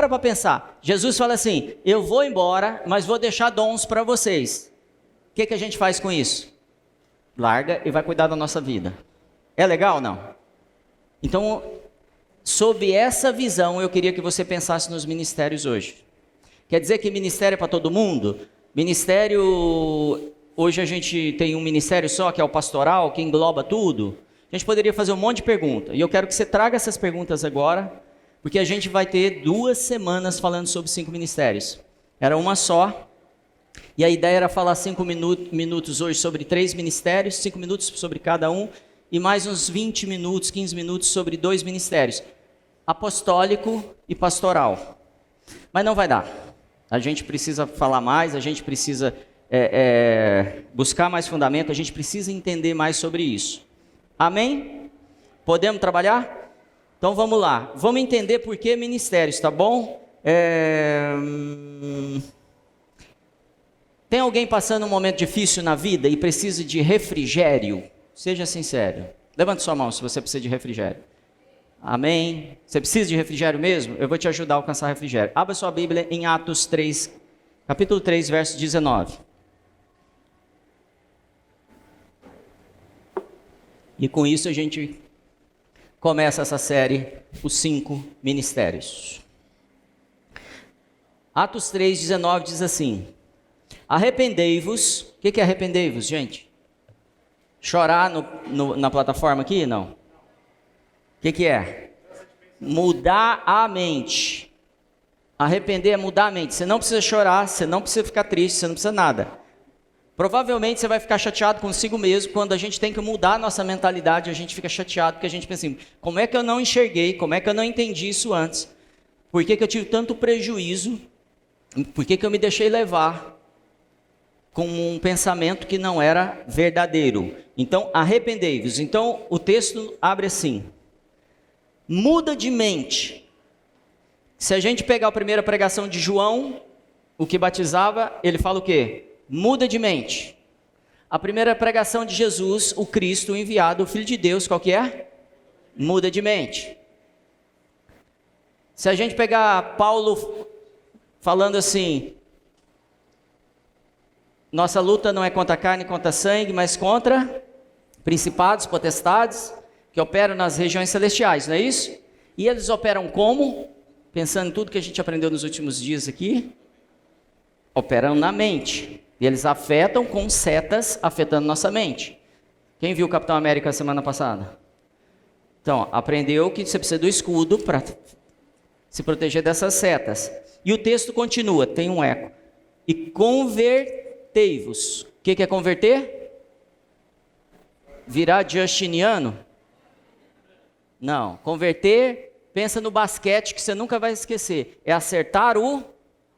para pensar. Jesus fala assim, eu vou embora, mas vou deixar dons para vocês. O que a gente faz com isso? Larga e vai cuidar da nossa vida. É legal ou não? Então, sob essa visão, eu queria que você pensasse nos ministérios hoje. Quer dizer que ministério é para todo mundo? Ministério, hoje a gente tem um ministério só, que é o pastoral, que engloba tudo. A gente poderia fazer um monte de perguntas. E eu quero que você traga essas perguntas agora, porque a gente vai ter 2 semanas falando sobre 5 ministérios. Era uma só. E a ideia era falar 5 minutos hoje sobre 3 ministérios, 5 minutos sobre cada um, e mais uns 20 minutos, 15 minutos sobre 2 ministérios, apostólico e pastoral. Mas não vai dar. A gente precisa falar mais, a gente precisa buscar mais fundamento, a gente precisa entender mais sobre isso. Amém? Podemos trabalhar? Então vamos lá. Vamos entender por que ministérios, tá bom? Tem alguém passando um momento difícil na vida e precisa de refrigério? Seja sincero. Levante sua mão se você precisa de refrigério. Amém? Você precisa de refrigério mesmo? Eu vou te ajudar a alcançar refrigério. Abra sua Bíblia em Atos 3, capítulo 3, verso 19. E com isso a gente começa essa série, os 5 ministérios. Atos 3, 19 diz assim: arrependei-vos. O que é arrependei-vos, gente? Chorar na plataforma aqui? Não. O que é? Mudar a mente. Arrepender é mudar a mente. Você não precisa chorar, você não precisa ficar triste, você não precisa nada. Provavelmente você vai ficar chateado consigo mesmo. Quando a gente tem que mudar a nossa mentalidade, a gente fica chateado, porque a gente pensa assim, como é que eu não enxerguei, como é que eu não entendi isso antes? Por que eu tive tanto prejuízo? Por que eu me deixei levar com um pensamento que não era verdadeiro? Então, arrependei-vos. Então, o texto abre assim: muda de mente. Se a gente pegar a primeira pregação de João, o que batizava, ele fala o quê? Muda de mente. A primeira pregação de Jesus, o Cristo, o enviado, o Filho de Deus, qual que é? Muda de mente. Se a gente pegar Paulo falando assim, nossa luta não é contra a carne e contra sangue, mas contra principados, potestades, que operam nas regiões celestiais, não é isso? E eles operam como? Pensando em tudo que a gente aprendeu nos últimos dias aqui, operam na mente. E eles afetam com setas, afetando nossa mente. Quem viu o Capitão América semana passada? Então, aprendeu que você precisa do escudo para se proteger dessas setas. E o texto continua, tem um eco. E convertei-vos. O que é converter? Virar Justiniano? Não. Converter, pensa no basquete que você nunca vai esquecer. É acertar o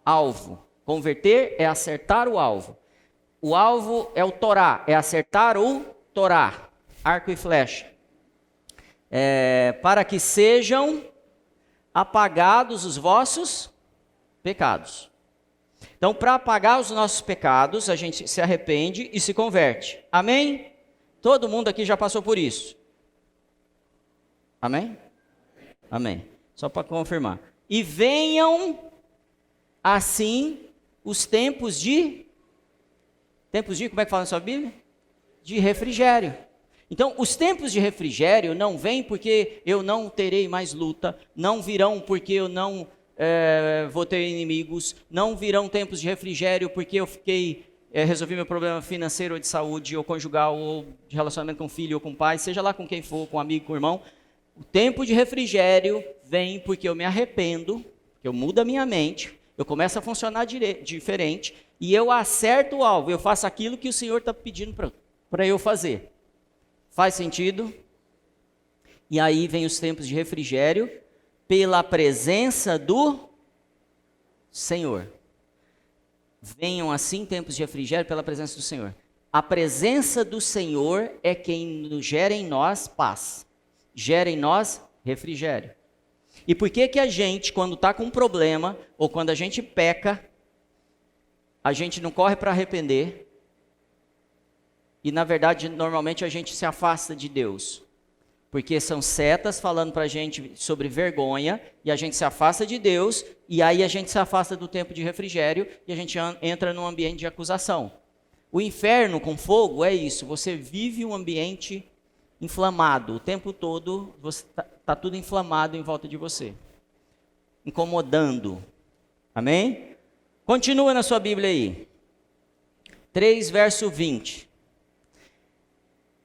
alvo. Converter é acertar o alvo. O alvo é o Torá, é acertar o Torá, arco e flecha. Para que sejam apagados os vossos pecados. Então, para apagar os nossos pecados, a gente se arrepende e se converte. Amém? Todo mundo aqui já passou por isso. Amém? Amém. Só para confirmar. E venham assim os tempos de... Tempos de, como é que fala na sua Bíblia? De refrigério. Então, os tempos de refrigério não vêm porque eu não terei mais luta, não virão porque eu não vou ter inimigos, não virão tempos de refrigério porque eu resolvi meu problema financeiro ou de saúde, ou conjugal, ou de relacionamento com filho ou com pai, seja lá com quem for, com amigo, com irmão. O tempo de refrigério vem porque eu me arrependo, eu mudo a minha mente, eu começo a funcionar diferente, e eu acerto o alvo, eu faço aquilo que o Senhor está pedindo para eu fazer. Faz sentido? E aí vem os tempos de refrigério, pela presença do Senhor. Venham assim tempos de refrigério pela presença do Senhor. A presença do Senhor é quem gera em nós paz, gera em nós refrigério. E por que a gente, quando está com um problema, ou quando a gente peca, a gente não corre para arrepender, e na verdade, normalmente a gente se afasta de Deus? Porque são setas falando para a gente sobre vergonha, e a gente se afasta de Deus, e aí a gente se afasta do tempo de refrigério, e a gente entra num ambiente de acusação. O inferno com fogo é isso, você vive um ambiente inflamado, o tempo todo tá tudo inflamado em volta de você, incomodando. Amém? Continua na sua Bíblia aí. 3, verso 20.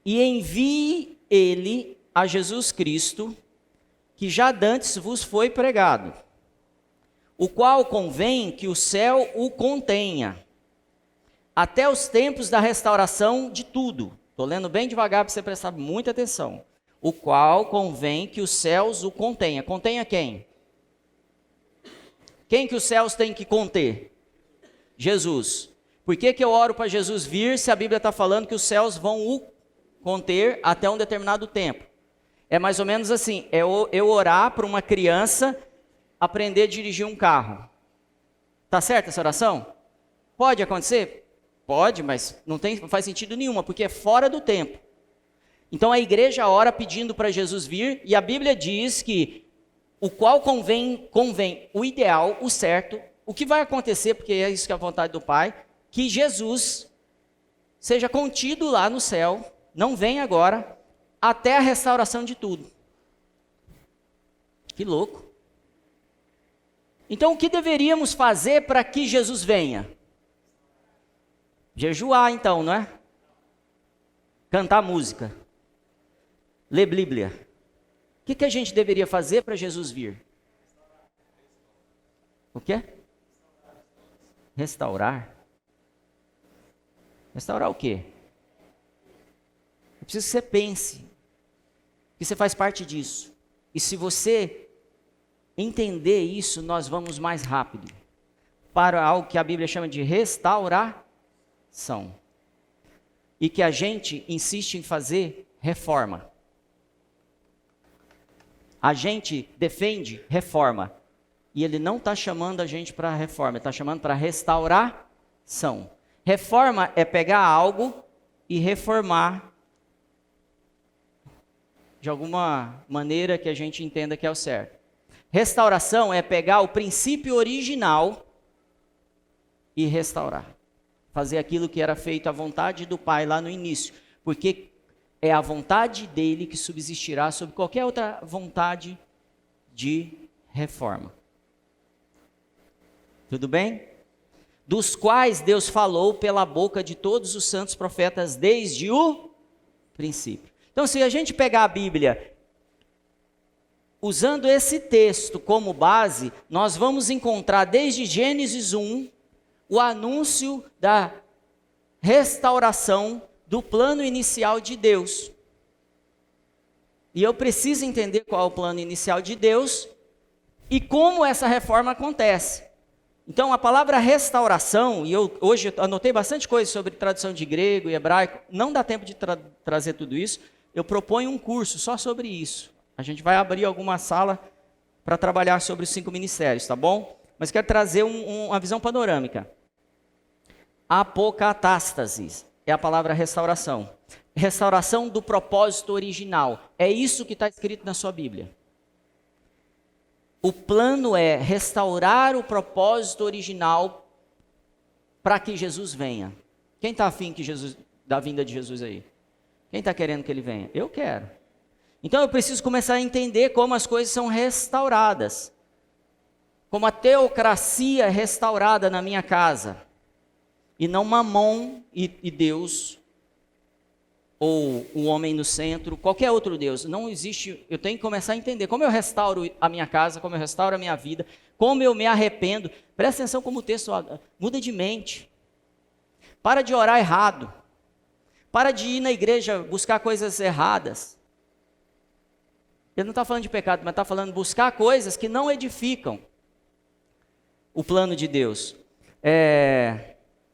E envie ele a Jesus Cristo, que já dantes vos foi pregado, o qual convém que o céu o contenha, até os tempos da restauração de tudo. Estou lendo bem devagar para você prestar muita atenção. O qual convém que os céus o contenha. Contenha quem? Quem que os céus têm que conter? Jesus. Por que eu oro para Jesus vir se a Bíblia está falando que os céus vão o conter até um determinado tempo? É mais ou menos assim, é eu orar para uma criança aprender a dirigir um carro. Tá certo essa oração? Pode acontecer? Pode, mas não faz sentido nenhuma, porque é fora do tempo. Então a igreja ora pedindo para Jesus vir, e a Bíblia diz que o qual convém o ideal, o certo, o que vai acontecer, porque é isso que é a vontade do Pai, que Jesus seja contido lá no céu, não vem agora, até a restauração de tudo. Que louco. Então o que deveríamos fazer para que Jesus venha? Jejuar então, não é? Cantar música. Ler Bíblia. O que a gente deveria fazer para Jesus vir? O quê? Restaurar. Restaurar o quê? Eu preciso que você pense que você faz parte disso. E se você entender isso, nós vamos mais rápido para algo que a Bíblia chama de restauração. E que a gente insiste em fazer reforma. A gente defende reforma. E ele não está chamando a gente para reforma, ele está chamando para restauração. Reforma é pegar algo e reformar de alguma maneira que a gente entenda que é o certo. Restauração é pegar o princípio original e restaurar. Fazer aquilo que era feito à vontade do Pai lá no início. Porque é a vontade dele que subsistirá sobre qualquer outra vontade de reforma. Tudo bem? Dos quais Deus falou pela boca de todos os santos profetas desde o princípio. Então, se a gente pegar a Bíblia, usando esse texto como base, nós vamos encontrar desde Gênesis 1, o anúncio da restauração do plano inicial de Deus. E eu preciso entender qual é o plano inicial de Deus e como essa reforma acontece. Então, a palavra restauração, e eu hoje anotei bastante coisa sobre tradução de grego e hebraico, não dá tempo de trazer tudo isso, eu proponho um curso só sobre isso. A gente vai abrir alguma sala para trabalhar sobre os 5 ministérios, tá bom? Mas quero trazer uma visão panorâmica. Apocatástasis é a palavra restauração. Restauração do propósito original. É isso que está escrito na sua Bíblia. O plano é restaurar o propósito original para que Jesus venha. Quem está afim da vinda de Jesus aí? Quem está querendo que ele venha? Eu quero. Então eu preciso começar a entender como as coisas são restauradas. Como a teocracia é restaurada na minha casa. E não Mamon e Deus, ou o homem no centro, qualquer outro Deus. Não existe, eu tenho que começar a entender como eu restauro a minha casa, como eu restauro a minha vida, como eu me arrependo. Presta atenção como o texto muda de mente. Para de orar errado. Para de ir na igreja buscar coisas erradas. Ele não está falando de pecado, mas está falando de buscar coisas que não edificam o plano de Deus.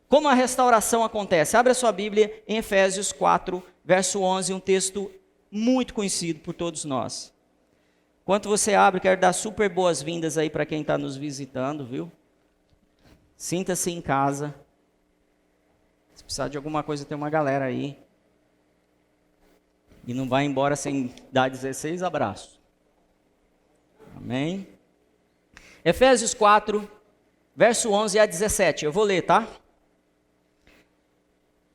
Como a restauração acontece? Abra sua Bíblia em Efésios 4, verso 11, um texto muito conhecido por todos nós. Enquanto você abre, quero dar super boas-vindas aí para quem está nos visitando, viu? Sinta-se em casa. Se precisar de alguma coisa, tem uma galera aí. E não vai embora sem dar 16 abraços. Amém? Efésios 4, verso 11 a 17. Eu vou ler, tá?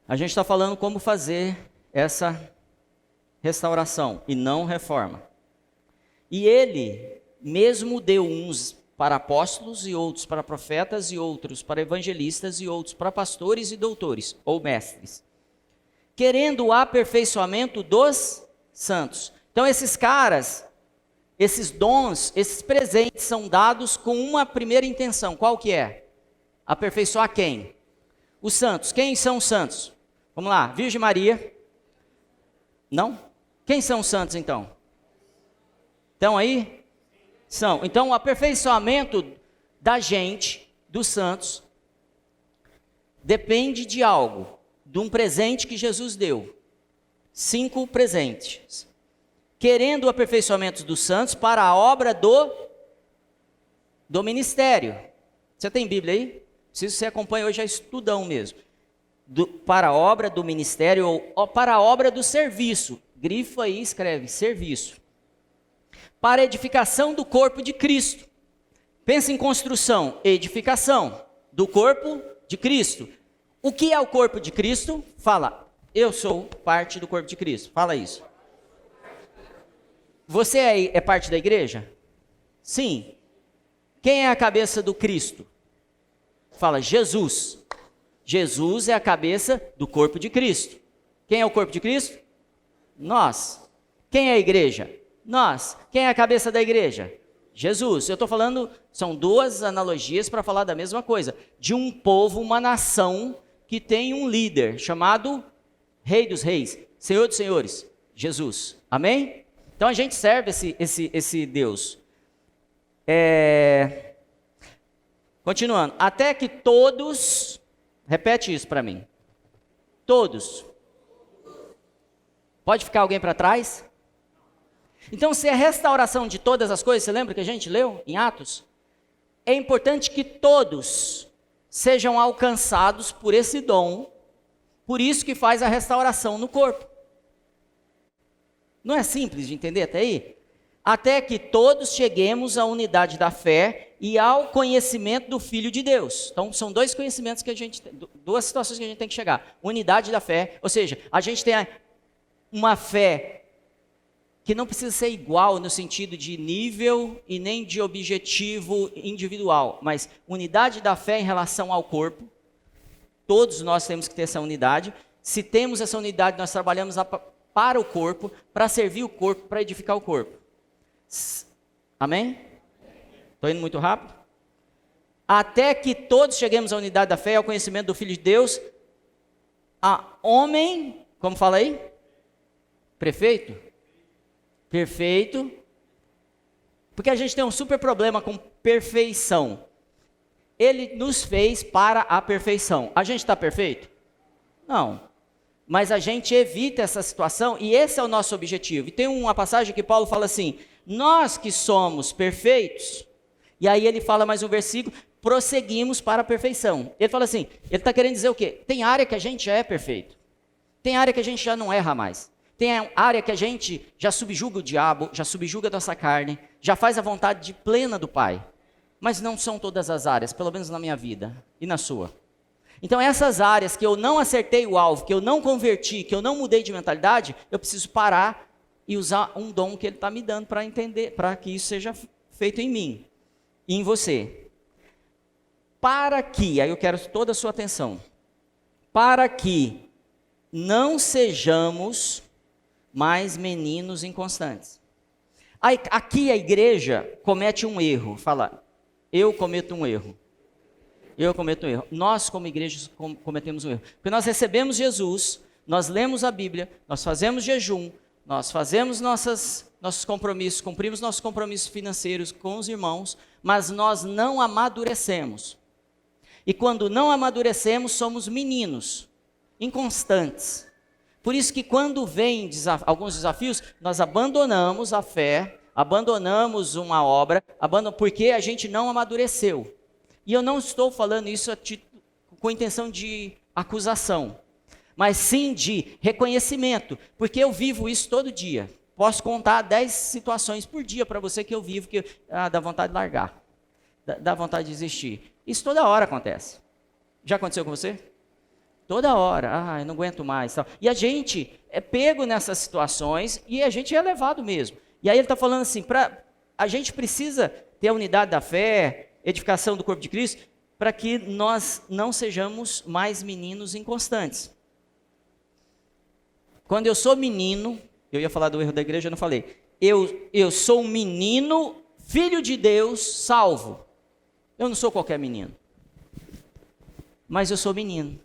A gente está falando como fazer essa restauração e não reforma. E ele mesmo deu uns para apóstolos e outros para profetas e outros para evangelistas e outros para pastores e doutores ou mestres, querendo o aperfeiçoamento dos santos. Então esses caras, esses dons, esses presentes são dados com uma primeira intenção. Qual que é? Aperfeiçoar quem? Os santos. Quem são os santos? Vamos lá, Virgem Maria. Não? Quem são os santos então? Estão aí? São. Então o aperfeiçoamento da gente, dos santos, depende de algo, de um presente que Jesus deu. 5 presentes. Querendo o aperfeiçoamento dos santos para a obra do ministério. Você tem Bíblia aí? Se você acompanha hoje é estudão mesmo. Para a obra do ministério ou para a obra do serviço. Grifa aí, escreve, serviço. Para a edificação do corpo de Cristo. Pensa em construção, edificação do corpo de Cristo. O que é o corpo de Cristo? Fala, eu sou parte do corpo de Cristo. Fala isso. Você é parte da igreja? Sim. Quem é a cabeça do Cristo? Fala, Jesus. Jesus é a cabeça do corpo de Cristo. Quem é o corpo de Cristo? Nós. Quem é a igreja? Nós. Quem é a cabeça da igreja? Jesus. Eu estou falando, são duas analogias para falar da mesma coisa. De um povo, uma nação que tem um líder chamado Rei dos Reis, Senhor dos Senhores, Jesus. Amém? Então a gente serve esse Deus. Continuando. Até que todos, repete isso para mim. Todos. Pode ficar alguém para trás? Então, se é restauração de todas as coisas, você lembra que a gente leu em Atos? É importante que todos sejam alcançados por esse dom, por isso que faz a restauração no corpo. Não é simples de entender até aí? Até que todos cheguemos à unidade da fé e ao conhecimento do Filho de Deus. Então, são dois conhecimentos que a gente, duas situações que a gente tem que chegar. Unidade da fé, ou seja, a gente tem uma fé que não precisa ser igual no sentido de nível e nem de objetivo individual, mas unidade da fé em relação ao corpo. Todos nós temos que ter essa unidade. Se temos essa unidade, nós trabalhamos para o corpo, para servir o corpo, para edificar o corpo. Amém? Estou indo muito rápido? Até que todos cheguemos à unidade da fé e ao conhecimento do Filho de Deus, a homem, como fala aí? Prefeito? Perfeito, porque a gente tem um super problema com perfeição. Ele nos fez para a perfeição. A gente está perfeito? Não. Mas a gente evita essa situação e esse é o nosso objetivo. E tem uma passagem que Paulo fala assim, nós que somos perfeitos, e aí ele fala mais um versículo, prosseguimos para a perfeição. Ele fala assim, ele está querendo dizer o quê? Tem área que a gente já é perfeito. Tem área que a gente já não erra mais. Tem área que a gente já subjuga o diabo, já subjuga a nossa carne, já faz a vontade plena do Pai. Mas não são todas as áreas, pelo menos na minha vida e na sua. Então essas áreas que eu não acertei o alvo, que eu não converti, que eu não mudei de mentalidade, eu preciso parar e usar um dom que Ele está me dando para entender, para que isso seja feito em mim e em você. Para que, aí eu quero toda a sua atenção, para que não sejamos mais meninos inconstantes. Aqui a igreja comete um erro. Fala, eu cometo um erro. Eu cometo um erro. Nós como igreja cometemos um erro. Porque nós recebemos Jesus, nós lemos a Bíblia, nós fazemos jejum, nós fazemos nossos compromissos, cumprimos nossos compromissos financeiros com os irmãos, mas nós não amadurecemos. E quando não amadurecemos, somos meninos, inconstantes. Por isso que quando vem alguns desafios, nós abandonamos a fé, abandonamos uma obra, porque a gente não amadureceu. E eu não estou falando isso com intenção de acusação, mas sim de reconhecimento, porque eu vivo isso todo dia. Posso contar 10 situações por dia para você que eu vivo, que dá vontade de largar, dá vontade de desistir. Isso toda hora acontece. Já aconteceu com você? Toda hora, eu não aguento mais. Tal. E a gente é pego nessas situações e a gente é levado mesmo. E aí ele está falando assim, a gente precisa ter a unidade da fé, edificação do corpo de Cristo, para que nós não sejamos mais meninos inconstantes. Quando eu sou menino, eu ia falar do erro da igreja, eu não falei. Eu sou um menino, filho de Deus, salvo. Eu não sou qualquer menino. Mas eu sou menino.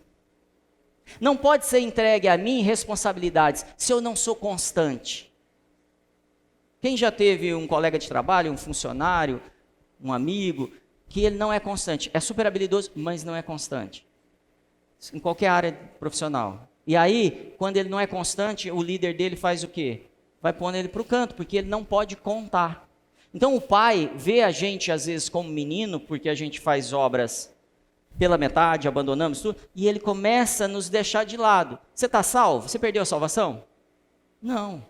Não pode ser entregue a mim responsabilidades se eu não sou constante. Quem já teve um colega de trabalho, um funcionário, um amigo, que ele não é constante, é super habilidoso, mas não é constante. Em qualquer área profissional. E aí, quando ele não é constante, o líder dele faz o quê? Vai pondo ele para o canto, porque ele não pode contar. Então o pai vê a gente às vezes como menino, porque a gente faz obras pela metade, abandonamos tudo, e ele começa a nos deixar de lado. Você está salvo? Você perdeu a salvação? Não.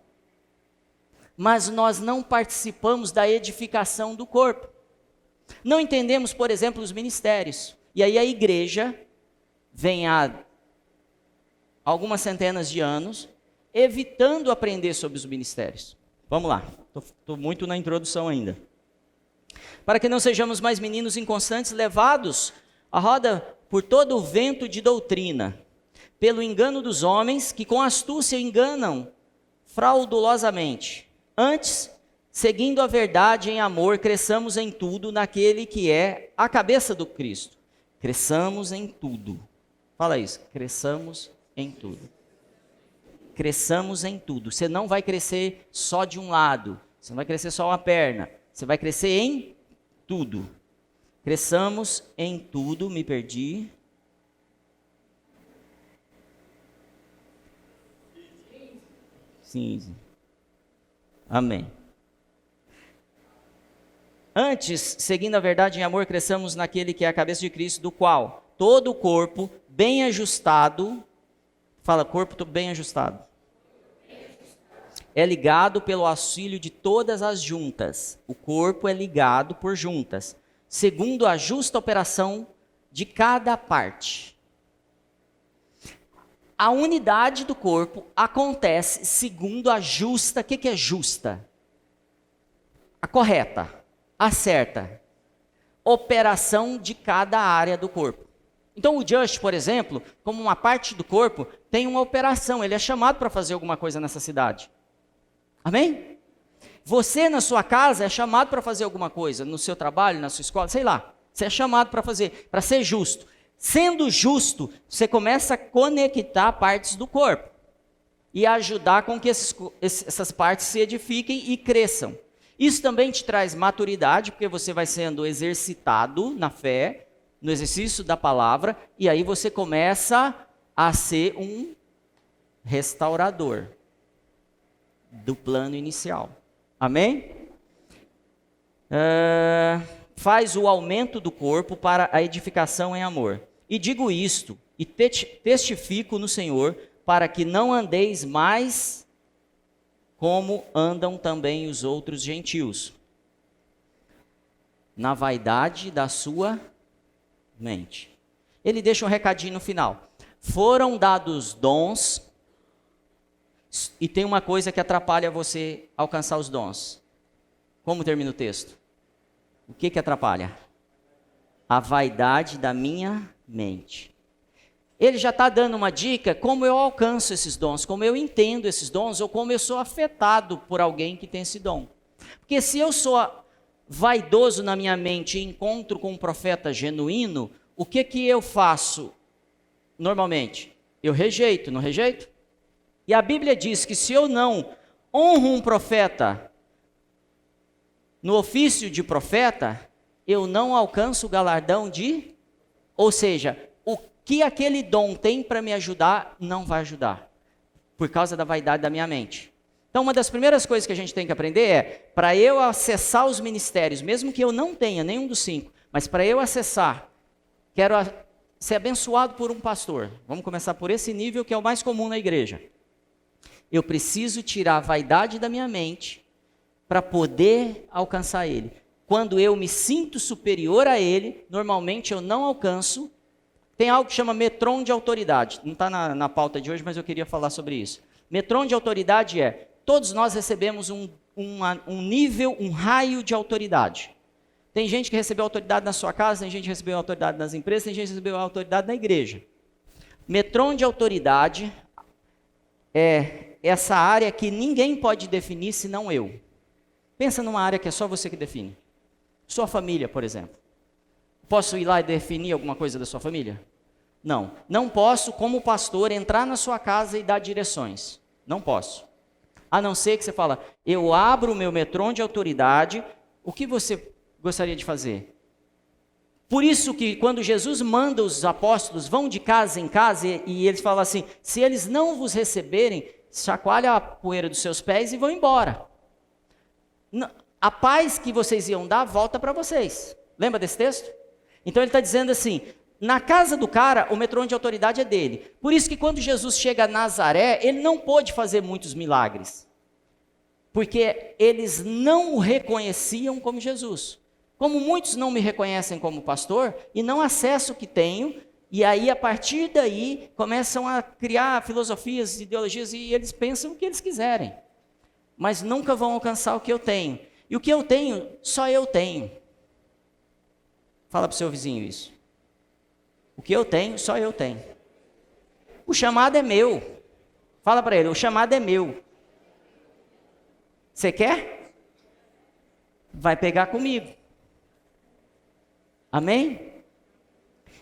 Mas nós não participamos da edificação do corpo. Não entendemos, por exemplo, os ministérios. E aí a igreja vem há algumas centenas de anos evitando aprender sobre os ministérios. Vamos lá, estou muito na introdução ainda. Para que não sejamos mais meninos inconstantes, levados à roda por todo o vento de doutrina, pelo engano dos homens que com astúcia enganam fraudulosamente. Antes, seguindo a verdade em amor, cresçamos em tudo naquele que é a cabeça do Cristo. Cresçamos em tudo. Fala isso, cresçamos em tudo. Cresçamos em tudo. Você não vai crescer só de um lado. Você não vai crescer só uma perna. Você vai crescer em tudo. Cresçamos em tudo. Me perdi. Sim. Amém. Antes, seguindo a verdade em amor, cresçamos naquele que é a cabeça de Cristo, do qual todo o corpo, bem ajustado, fala, corpo bem ajustado, é ligado pelo auxílio de todas as juntas. O corpo é ligado por juntas, segundo a justa operação de cada parte. A unidade do corpo acontece segundo a justa, o que é justa? A correta, a certa, operação de cada área do corpo. Então o Just, por exemplo, como uma parte do corpo, tem uma operação, ele é chamado para fazer alguma coisa nessa cidade. Amém? Você na sua casa é chamado para fazer alguma coisa, no seu trabalho, na sua escola, sei lá. Você é chamado para fazer, para ser justo. Sendo justo, você começa a conectar partes do corpo e ajudar com que essas partes se edifiquem e cresçam. Isso também te traz maturidade, porque você vai sendo exercitado na fé, no exercício da palavra, e aí você começa a ser um restaurador do plano inicial. Amém? Faz o aumento do corpo para a edificação em amor. E digo isto, e testifico no Senhor, para que não andeis mais como andam também os outros gentios, na vaidade da sua mente. Ele deixa um recadinho no final. Foram dados dons, e tem uma coisa que atrapalha você alcançar os dons. Como termina o texto? O que atrapalha? A vaidade da minha mente. Ele já está dando uma dica como eu alcanço esses dons, como eu entendo esses dons, ou como eu sou afetado por alguém que tem esse dom. Porque se eu sou vaidoso na minha mente e encontro com um profeta genuíno, o que eu faço normalmente? Eu rejeito, não rejeito? E a Bíblia diz que se eu não honro um profeta no ofício de profeta, eu não alcanço o galardão de... Ou seja, o que aquele dom tem para me ajudar, não vai ajudar, por causa da vaidade da minha mente. Então, uma das primeiras coisas que a gente tem que aprender é, para eu acessar os ministérios, mesmo que eu não tenha nenhum dos 5, mas para eu acessar, quero ser abençoado por um pastor, vamos começar por esse nível que é o mais comum na igreja. Eu preciso tirar a vaidade da minha mente para poder alcançar ele. Quando eu me sinto superior a ele, normalmente eu não alcanço. Tem algo que chama metron de autoridade. Não está na pauta de hoje, mas eu queria falar sobre isso. Metron de autoridade é, todos nós recebemos um nível, um raio de autoridade. Tem gente que recebeu autoridade na sua casa, tem gente que recebeu autoridade nas empresas, tem gente que recebeu autoridade na igreja. Metron de autoridade é essa área que ninguém pode definir senão eu. Pensa numa área que é só você que define. Sua família, por exemplo. Posso ir lá e definir alguma coisa da sua família? Não. Não posso, como pastor, entrar na sua casa e dar direções. Não posso. A não ser que você fala, eu abro o meu metron de autoridade, o que você gostaria de fazer? Por isso que quando Jesus manda os apóstolos, vão de casa em casa, e eles falam assim, se eles não vos receberem, chacoalha a poeira dos seus pés e vão embora. A paz que vocês iam dar, volta para vocês. Lembra desse texto? Então ele está dizendo assim, na casa do cara, o metron de autoridade é dele. Por isso que quando Jesus chega a Nazaré, ele não pôde fazer muitos milagres. Porque eles não o reconheciam como Jesus. Como muitos não me reconhecem como pastor, e não acesso o que tenho, e aí a partir daí começam a criar filosofias, ideologias, e eles pensam o que eles quiserem. Mas nunca vão alcançar o que eu tenho. E o que eu tenho, só eu tenho. Fala para o seu vizinho isso. O que eu tenho, só eu tenho. O chamado é meu. Fala para ele, o chamado é meu. Você quer? Vai pegar comigo. Amém?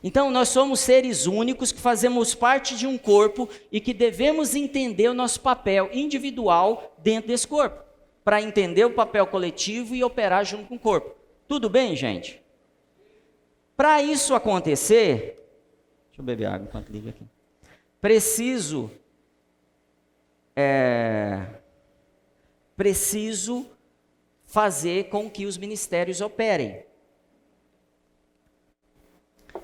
Então nós somos seres únicos que fazemos parte de um corpo e que devemos entender o nosso papel individual dentro desse corpo, para entender o papel coletivo e operar junto com o corpo. Tudo bem, gente? Para isso acontecer, deixa eu beber água enquanto liga aqui. Preciso fazer com que os ministérios operem.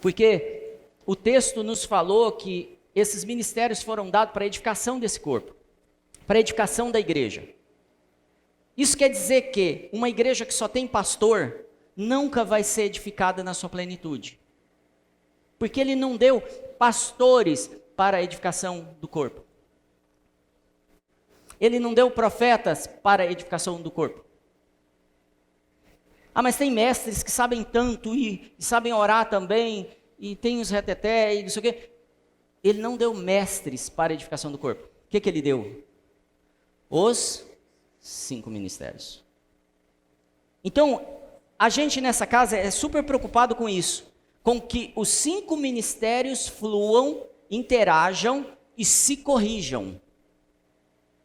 Porque o texto nos falou que esses ministérios foram dados para a edificação desse corpo, para a edificação da igreja. Isso quer dizer que uma igreja que só tem pastor nunca vai ser edificada na sua plenitude. Porque ele não deu pastores para a edificação do corpo. Ele não deu profetas para a edificação do corpo. Ah, mas tem mestres que sabem tanto e sabem orar também, e tem os reteté e não sei o quê. Ele não deu mestres para a edificação do corpo. O que ele deu? Os 5 ministérios. Então, a gente nessa casa é super preocupado com isso, com que os 5 ministérios fluam, interajam e se corrijam.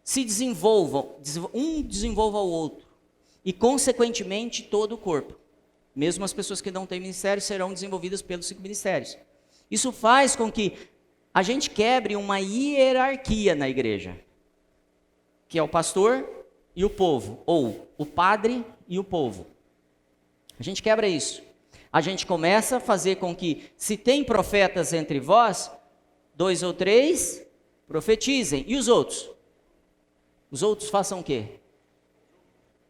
Se desenvolvam, um desenvolva o outro. E, consequentemente, todo o corpo. Mesmo as pessoas que não têm ministério serão desenvolvidas pelos 5 ministérios. Isso faz com que a gente quebre uma hierarquia na igreja, que é o pastor e o povo, ou o padre e o povo. A gente quebra isso. A gente começa a fazer com que, se tem profetas entre vós, 2 ou 3 profetizem. E os outros? Os outros façam o quê?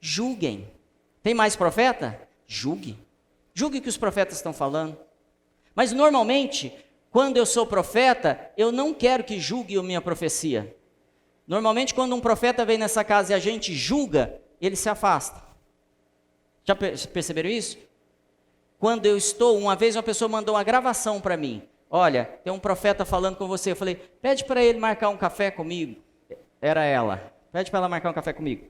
Julguem. Tem mais profeta? Julgue. Julgue o que os profetas estão falando. Mas normalmente, quando eu sou profeta, eu não quero que julgue a minha profecia. Normalmente, quando um profeta vem nessa casa e a gente julga, ele se afasta. Já perceberam isso? Quando eu estou, uma vez uma pessoa mandou uma gravação para mim. Olha, tem um profeta falando com você. Eu falei, pede para ele marcar um café comigo. Era ela. Pede para ela marcar um café comigo.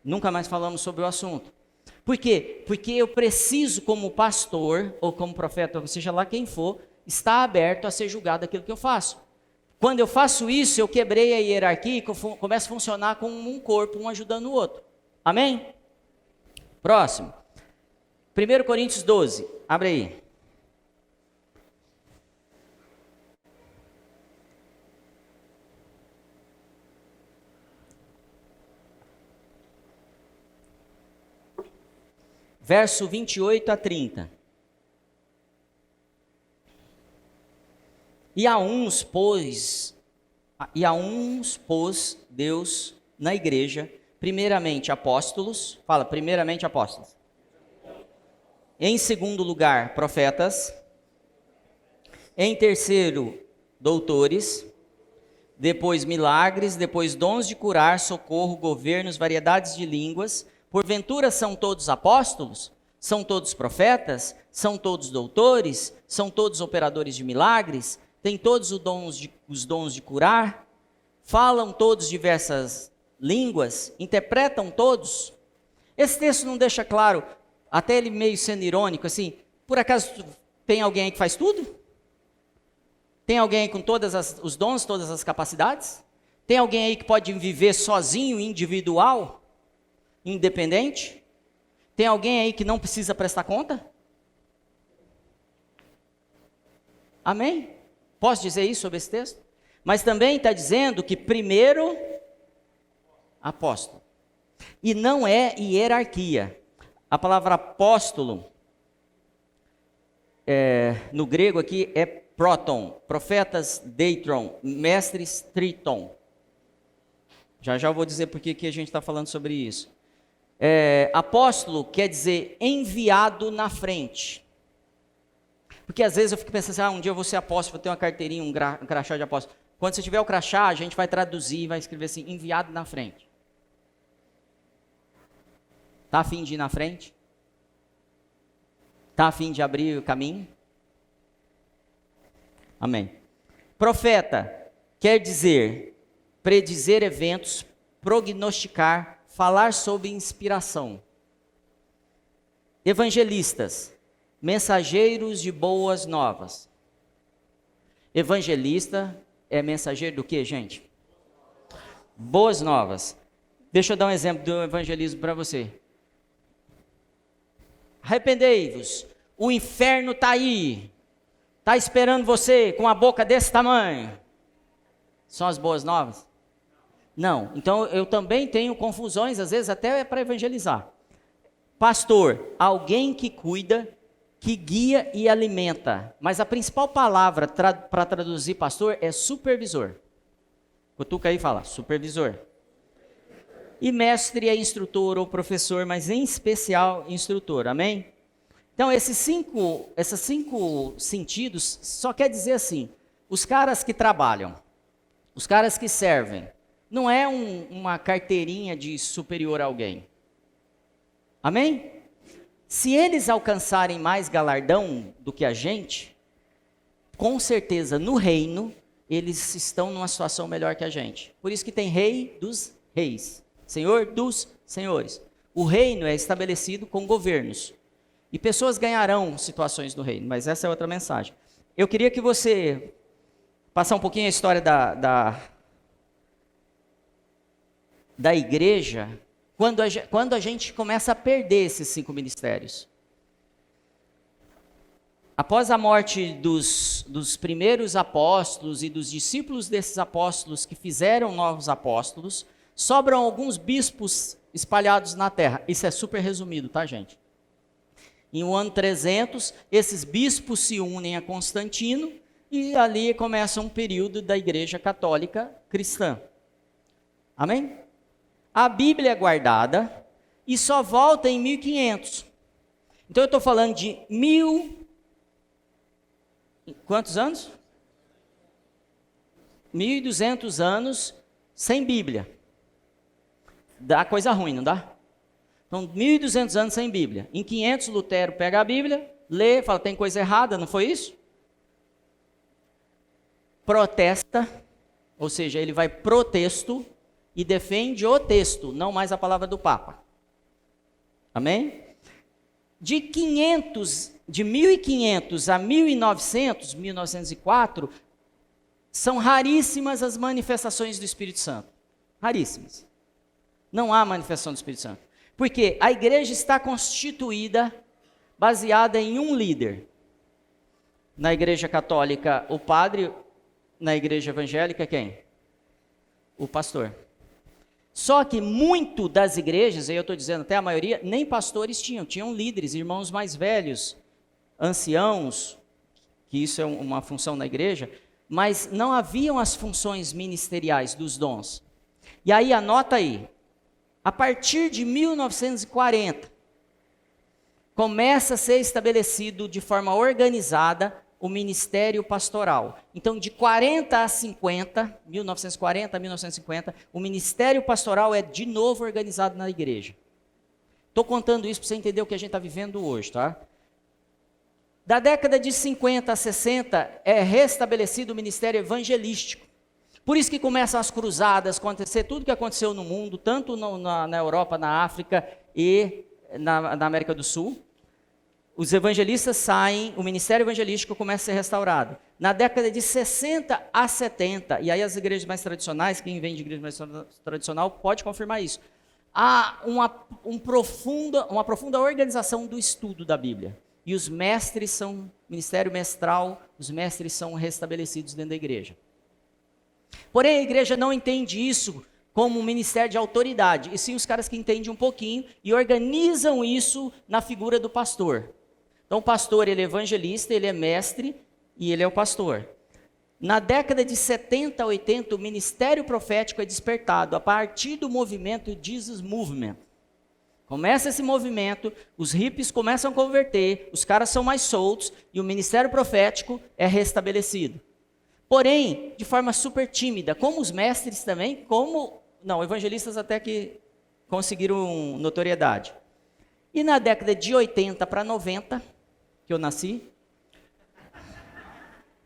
Nunca mais falamos sobre o assunto. Por quê? Porque eu preciso, como pastor, ou como profeta, ou seja lá quem for, estar aberto a ser julgado aquilo que eu faço. Quando eu faço isso, eu quebrei a hierarquia e começo a funcionar como um corpo, um ajudando o outro. Amém? Próximo. 1 Coríntios 12. Abre aí. Verso 28 a 30. E a uns pôs Deus na igreja, primeiramente apóstolos, fala, primeiramente apóstolos. Em segundo lugar, profetas. Em terceiro, doutores. Depois milagres, depois dons de curar, socorro, governos, variedades de línguas. Porventura são todos apóstolos? São todos profetas? São todos doutores? São todos operadores de milagres? Têm todos os dons de curar? Falam todos diversas línguas? Interpretam todos? Esse texto não deixa claro, até ele meio sendo irônico, assim, por acaso tem alguém aí que faz tudo? Tem alguém aí com todos os dons, todas as capacidades? Tem alguém aí que pode viver sozinho, individual, independente? Tem alguém aí que não precisa prestar conta? Amém? Posso dizer isso sobre esse texto? Mas também está dizendo que primeiro, apóstolo. E não é hierarquia. A palavra apóstolo, no grego aqui, é proton, profetas deitron, mestres triton. Já eu vou dizer por que a gente está falando sobre isso. Apóstolo quer dizer enviado na frente. Porque às vezes eu fico pensando assim, um dia eu vou ser apóstolo, vou ter uma carteirinha, um crachá de apóstolo. Quando você tiver o crachá, a gente vai traduzir, vai escrever assim, enviado na frente. Está a fim de ir na frente? Está a fim de abrir o caminho? Amém. Profeta quer dizer predizer eventos, prognosticar, falar sobre inspiração. Evangelistas, mensageiros de boas novas. Evangelista é mensageiro do que, gente? Boas novas. Deixa eu dar um exemplo do evangelismo para você. Arrependei-vos, o inferno está aí, está esperando você com a boca desse tamanho. São as boas novas? Não, então eu também tenho confusões, às vezes até para evangelizar. Pastor, alguém que cuida, que guia e alimenta, mas a principal palavra para traduzir pastor é supervisor. Cutuca aí e fala, supervisor. E mestre é instrutor ou professor, mas em especial instrutor, amém? Então esses cinco sentidos só quer dizer assim, os caras que trabalham, os caras que servem, não é uma carteirinha de superior a alguém, amém? Se eles alcançarem mais galardão do que a gente, com certeza no reino, eles estão numa situação melhor que a gente. Por isso que tem rei dos reis. Senhor dos senhores. O reino é estabelecido com governos. E pessoas ganharão situações do reino, mas essa é outra mensagem. Eu queria que você passar um pouquinho a história da igreja, quando a gente começa a perder esses 5 ministérios. Após a morte dos primeiros apóstolos e dos discípulos desses apóstolos que fizeram novos apóstolos, sobram alguns bispos espalhados na terra. Isso é super resumido, tá, gente? Em o ano 300, esses bispos se unem a Constantino e ali começa um período da Igreja Católica Cristã. Amém? A Bíblia é guardada e só volta em 1500. Então eu estou falando de quantos anos? 1200 anos sem Bíblia. Dá coisa ruim, não dá? Então, 1200 anos sem Bíblia. Em 500, Lutero pega a Bíblia, lê, fala, tem coisa errada, não foi isso? Protesta, ou seja, ele vai pro texto e defende o texto, não mais a palavra do Papa. Amém? De 1500 a 1900, 1904, são raríssimas as manifestações do Espírito Santo. Raríssimas. Não há manifestação do Espírito Santo. Porque a igreja está constituída, baseada em um líder. Na igreja católica, o padre. Na igreja evangélica, quem? O pastor. Só que muito das igrejas, aí eu estou dizendo até a maioria, nem pastores tinham líderes, irmãos mais velhos, anciãos, que isso é uma função na igreja, mas não haviam as funções ministeriais dos dons. E aí, anota aí, a partir de 1940, começa a ser estabelecido de forma organizada o ministério pastoral. Então, de 40 a 50, 1940 a 1950, o ministério pastoral é de novo organizado na igreja. Estou contando isso para você entender o que a gente está vivendo hoje, tá? Da década de 50 a 60, é restabelecido o ministério evangelístico. Por isso que começam as cruzadas, acontecer tudo que aconteceu no mundo, tanto na Europa, na África e na América do Sul. Os evangelistas saem, o ministério evangelístico começa a ser restaurado. Na década de 60 a 70, e aí as igrejas mais tradicionais, quem vem de igreja mais tradicional pode confirmar isso, há uma profunda organização do estudo da Bíblia. E os mestres são, ministério mestral, os mestres são restabelecidos dentro da igreja. Porém, a igreja não entende isso como um ministério de autoridade, e sim os caras que entendem um pouquinho e organizam isso na figura do pastor. Então, o pastor, ele é evangelista, ele é mestre e ele é o pastor. Na década de 70 a 80, o ministério profético é despertado a partir do movimento Jesus Movement. Começa esse movimento, os hippies começam a converter, os caras são mais soltos e o ministério profético é restabelecido. Porém, de forma super tímida, como os mestres também, evangelistas até que conseguiram notoriedade. E na década de 80 para 90, que eu nasci,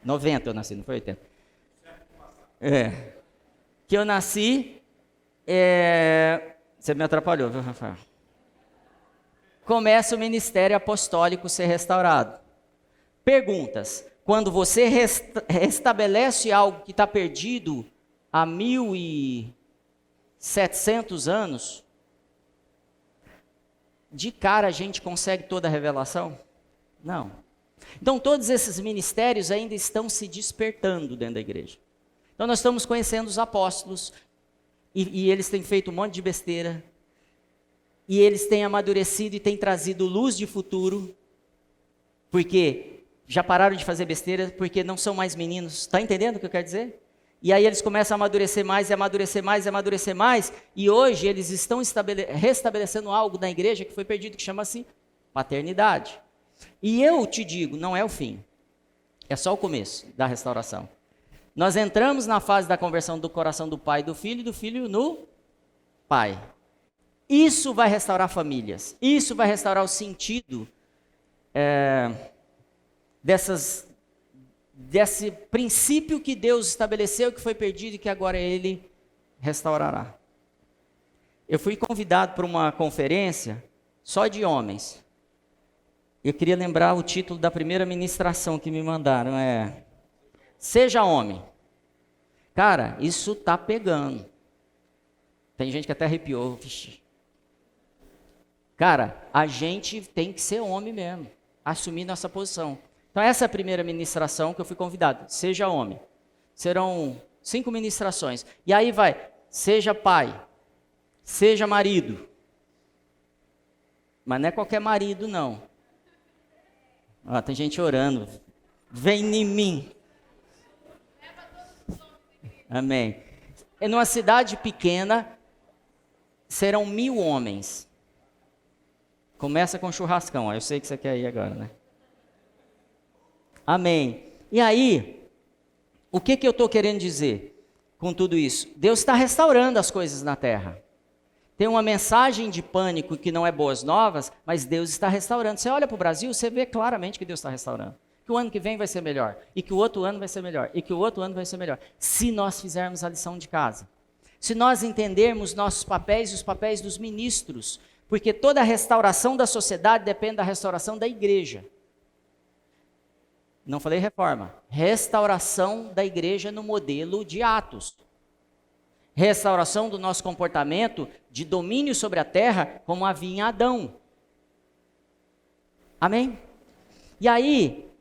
90 eu nasci, não foi 80. Que eu nasci, você me atrapalhou, viu, Rafael? Começa o ministério apostólico a ser restaurado. Perguntas. Quando você restabelece algo que está perdido há 1700 anos, de cara a gente consegue toda a revelação? Não. Então todos esses ministérios ainda estão se despertando dentro da igreja. Então nós estamos conhecendo os apóstolos, e eles têm feito um monte de besteira, e eles têm amadurecido e têm trazido luz de futuro, porque já pararam de fazer besteira, porque não são mais meninos. Está entendendo o que eu quero dizer? E aí eles começam a amadurecer mais, e amadurecer mais, e amadurecer mais, e hoje eles estão restabelecendo algo na igreja que foi perdido, que chama-se paternidade. E eu te digo, não é o fim, é só o começo da restauração. Nós entramos na fase da conversão do coração do pai e do filho no pai. Isso vai restaurar famílias, isso vai restaurar o sentido desse princípio que Deus estabeleceu, que foi perdido e que agora Ele restaurará. Eu fui convidado para uma conferência só de homens. Eu queria lembrar o título da primeira ministração que me mandaram, Seja Homem. Cara, isso tá pegando. Tem gente que até arrepiou. Vixe. Cara, a gente tem que ser homem mesmo, assumir nossa posição. Então essa é a primeira ministração que eu fui convidado, seja homem. Serão 5 ministrações. E aí vai, seja pai, seja marido. Mas não é qualquer marido não. Tem gente orando, vem em mim. Amém. Numa cidade pequena, serão 1000 homens. Começa com churrascão, eu sei que você quer ir agora, né? Amém. E aí, o que eu estou querendo dizer com tudo isso? Deus está restaurando as coisas na terra. Tem uma mensagem de pânico que não é boas novas, mas Deus está restaurando. Você olha para o Brasil, você vê claramente que Deus está restaurando. Que o ano que vem vai ser melhor, e que o outro ano vai ser melhor, e que o outro ano vai ser melhor. Se nós fizermos a lição de casa. Se nós entendermos nossos papéis e os papéis dos ministros, porque toda a restauração da sociedade depende da restauração da igreja. Não falei reforma. Restauração da igreja no modelo de Atos. Restauração do nosso comportamento de domínio sobre a terra, como havia em Adão. Amém? E aí,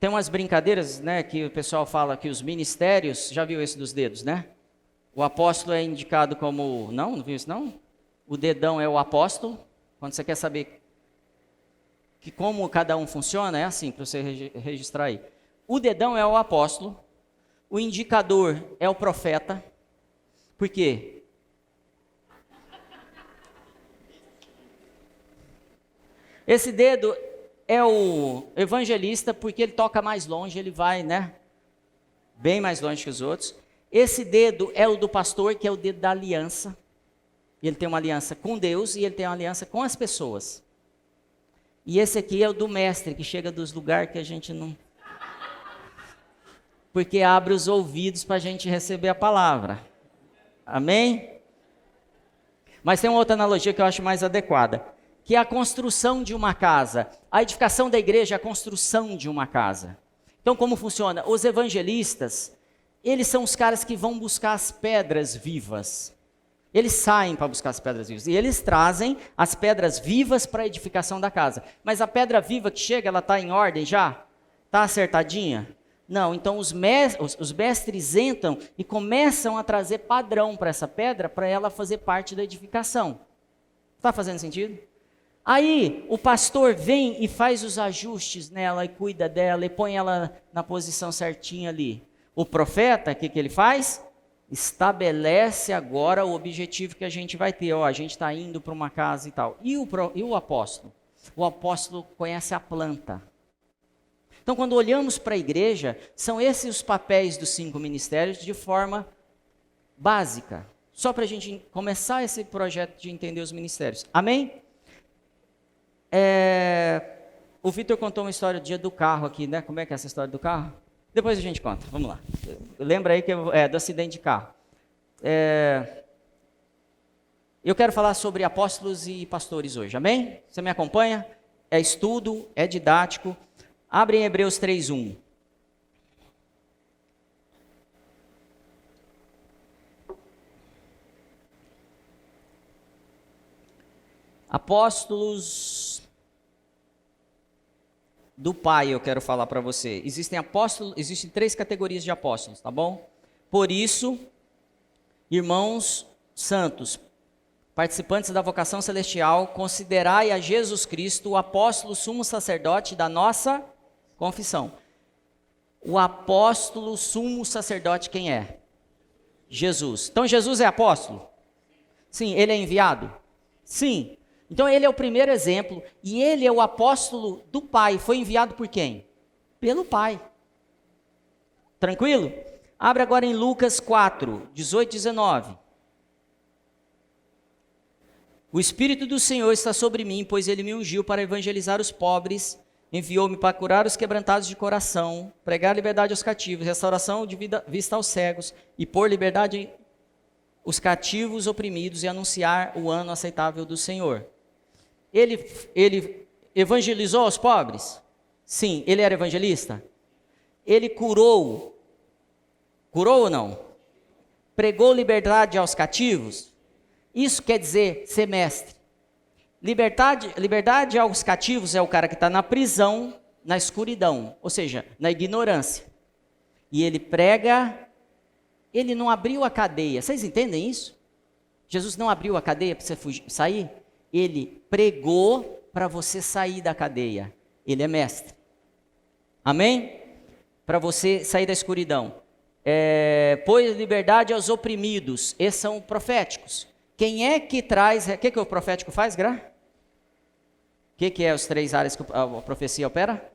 tem umas brincadeiras, né, que o pessoal fala que os ministérios, já viu esse dos dedos, né? O apóstolo é indicado como, não viu isso não? O dedão é o apóstolo, quando você quer saber que como cada um funciona, é assim, para você registrar aí. o dedão é o apóstolo, o indicador é o profeta. Por quê? Esse dedo é o evangelista, porque ele toca mais longe, ele vai, né? Bem mais longe que os outros. Esse dedo é o do pastor, que é o dedo da aliança. Ele tem uma aliança com Deus e ele tem uma aliança com as pessoas. E esse aqui é o do mestre, que chega dos lugares que a gente não... Porque abre os ouvidos para a gente receber a palavra. Amém? Mas tem uma outra analogia que eu acho mais adequada, que é a construção de uma casa. A edificação da igreja é a construção de uma casa. Então, como funciona? Os evangelistas, eles são os caras que vão buscar as pedras vivas. Eles saem para buscar as pedras vivas. E eles trazem as pedras vivas para a edificação da casa. Mas a pedra viva que chega, ela está em ordem já? Está acertadinha? Não, então os mestres entram e começam a trazer padrão para essa pedra, para ela fazer parte da edificação. Está fazendo sentido? Aí o pastor vem e faz os ajustes nela, e cuida dela, e põe ela na posição certinha ali. O profeta, o que ele faz? Estabelece agora o objetivo que a gente vai ter. A gente está indo para uma casa e tal. E o apóstolo? O apóstolo conhece a planta. Então, quando olhamos para a igreja, são esses os papéis dos 5 ministérios de forma básica. Só para a gente começar esse projeto de entender os ministérios. Amém? O Vitor contou uma história do dia do carro aqui, né? Como é que é essa história do carro? Depois a gente conta, vamos lá. Lembra aí que do acidente de carro. Eu quero falar sobre apóstolos e pastores hoje, amém? Você me acompanha? É estudo, é didático. Abre em Hebreus 3:1. Apóstolos do Pai, eu quero falar para você. Existem 3 categorias de apóstolos, tá bom? Por isso, irmãos santos, participantes da vocação celestial, considerai a Jesus Cristo o apóstolo sumo sacerdote da nossa confissão. O apóstolo sumo sacerdote quem é? Jesus. Então Jesus é apóstolo? Sim. Ele é enviado? Sim. Então ele é o primeiro exemplo e ele é o apóstolo do Pai. Foi enviado por quem? Pelo Pai. Tranquilo? Abre agora em Lucas 4, 18 e 19. O Espírito do Senhor está sobre mim, pois ele me ungiu para evangelizar os pobres, enviou-me para curar os quebrantados de coração, pregar liberdade aos cativos, restauração de vista aos cegos e pôr liberdade os cativos oprimidos e anunciar o ano aceitável do Senhor. Ele evangelizou os pobres? Sim. Ele era evangelista? Ele curou ou não? Pregou liberdade aos cativos? Isso quer dizer ser mestre. Liberdade aos cativos é o cara que está na prisão, na escuridão, ou seja, na ignorância. E ele prega, ele não abriu a cadeia. Vocês entendem isso? Jesus não abriu a cadeia para você sair? Ele pregou para você sair da cadeia. Ele é mestre. Amém? Para você sair da escuridão. Pôs liberdade aos oprimidos. Esses são proféticos. Quem é que traz... O que o profético faz, Gra? O que é as 3 áreas que a profecia opera?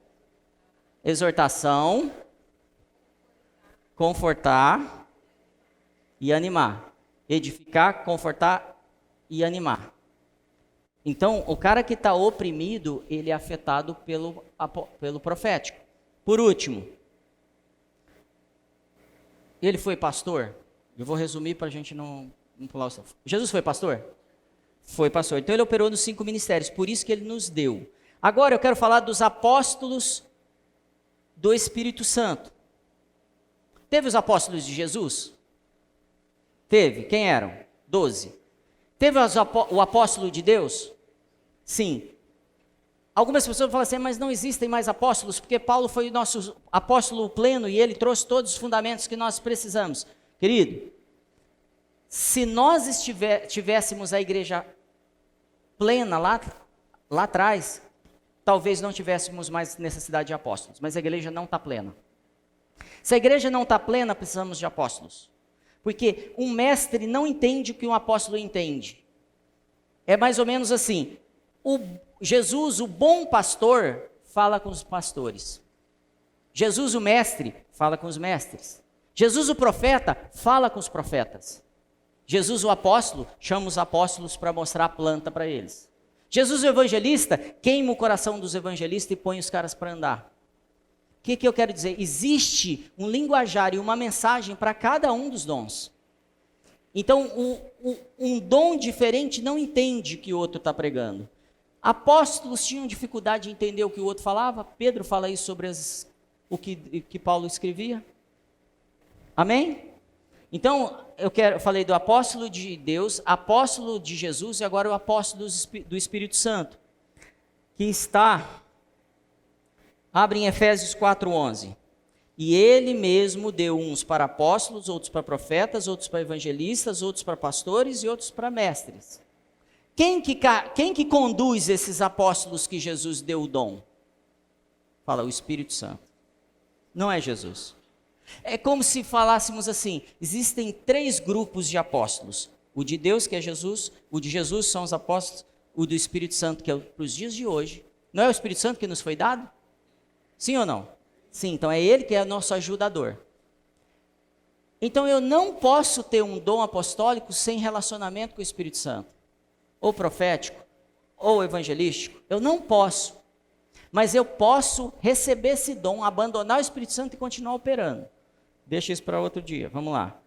Exortação, confortar e animar. Edificar, confortar e animar. Então, o cara que está oprimido, ele é afetado pelo profético. Por último, ele foi pastor? Eu vou resumir para a gente não pular o céu. Jesus foi pastor? Foi pastor. Então ele operou nos 5 ministérios, por isso que ele nos deu. Agora eu quero falar dos apóstolos do Espírito Santo. Teve os apóstolos de Jesus? Teve. Quem eram? 12. Teve o apóstolo de Deus? Sim. Algumas pessoas falam assim, mas não existem mais apóstolos, porque Paulo foi o nosso apóstolo pleno e ele trouxe todos os fundamentos que nós precisamos. Querido, se nós tivéssemos a igreja plena lá atrás, talvez não tivéssemos mais necessidade de apóstolos, mas a igreja não está plena. Se a igreja não está plena, precisamos de apóstolos. Porque um mestre não entende o que um apóstolo entende. É mais ou menos assim, Jesus, o bom pastor, fala com os pastores. Jesus, o mestre, fala com os mestres. Jesus, o profeta, fala com os profetas. Jesus, o apóstolo, chama os apóstolos para mostrar a planta para eles. Jesus, o evangelista, queima o coração dos evangelistas e põe os caras para andar. O que eu quero dizer? Existe um linguajar e uma mensagem para cada um dos dons. Então, um dom diferente não entende o que o outro está pregando. Apóstolos tinham dificuldade de entender o que o outro falava. Pedro fala isso sobre o que Paulo escrevia. Amém? Então, eu falei do apóstolo de Deus, apóstolo de Jesus e agora o apóstolo do Espírito Santo, que está, abre em Efésios 4:11. E ele mesmo deu uns para apóstolos, outros para profetas, outros para evangelistas, outros para pastores e outros para mestres. Quem que conduz esses apóstolos que Jesus deu o dom? Fala, o Espírito Santo. Não é Jesus. É como se falássemos assim, existem 3 grupos de apóstolos. O de Deus, que é Jesus, o de Jesus são os apóstolos, o do Espírito Santo, que é para os dias de hoje. Não é o Espírito Santo que nos foi dado? Sim ou não? Sim, então é ele que é nosso ajudador. Então eu não posso ter um dom apostólico sem relacionamento com o Espírito Santo. Ou profético, ou evangelístico. Eu não posso. Mas eu posso receber esse dom, abandonar o Espírito Santo e continuar operando. Deixa isso para outro dia, vamos lá.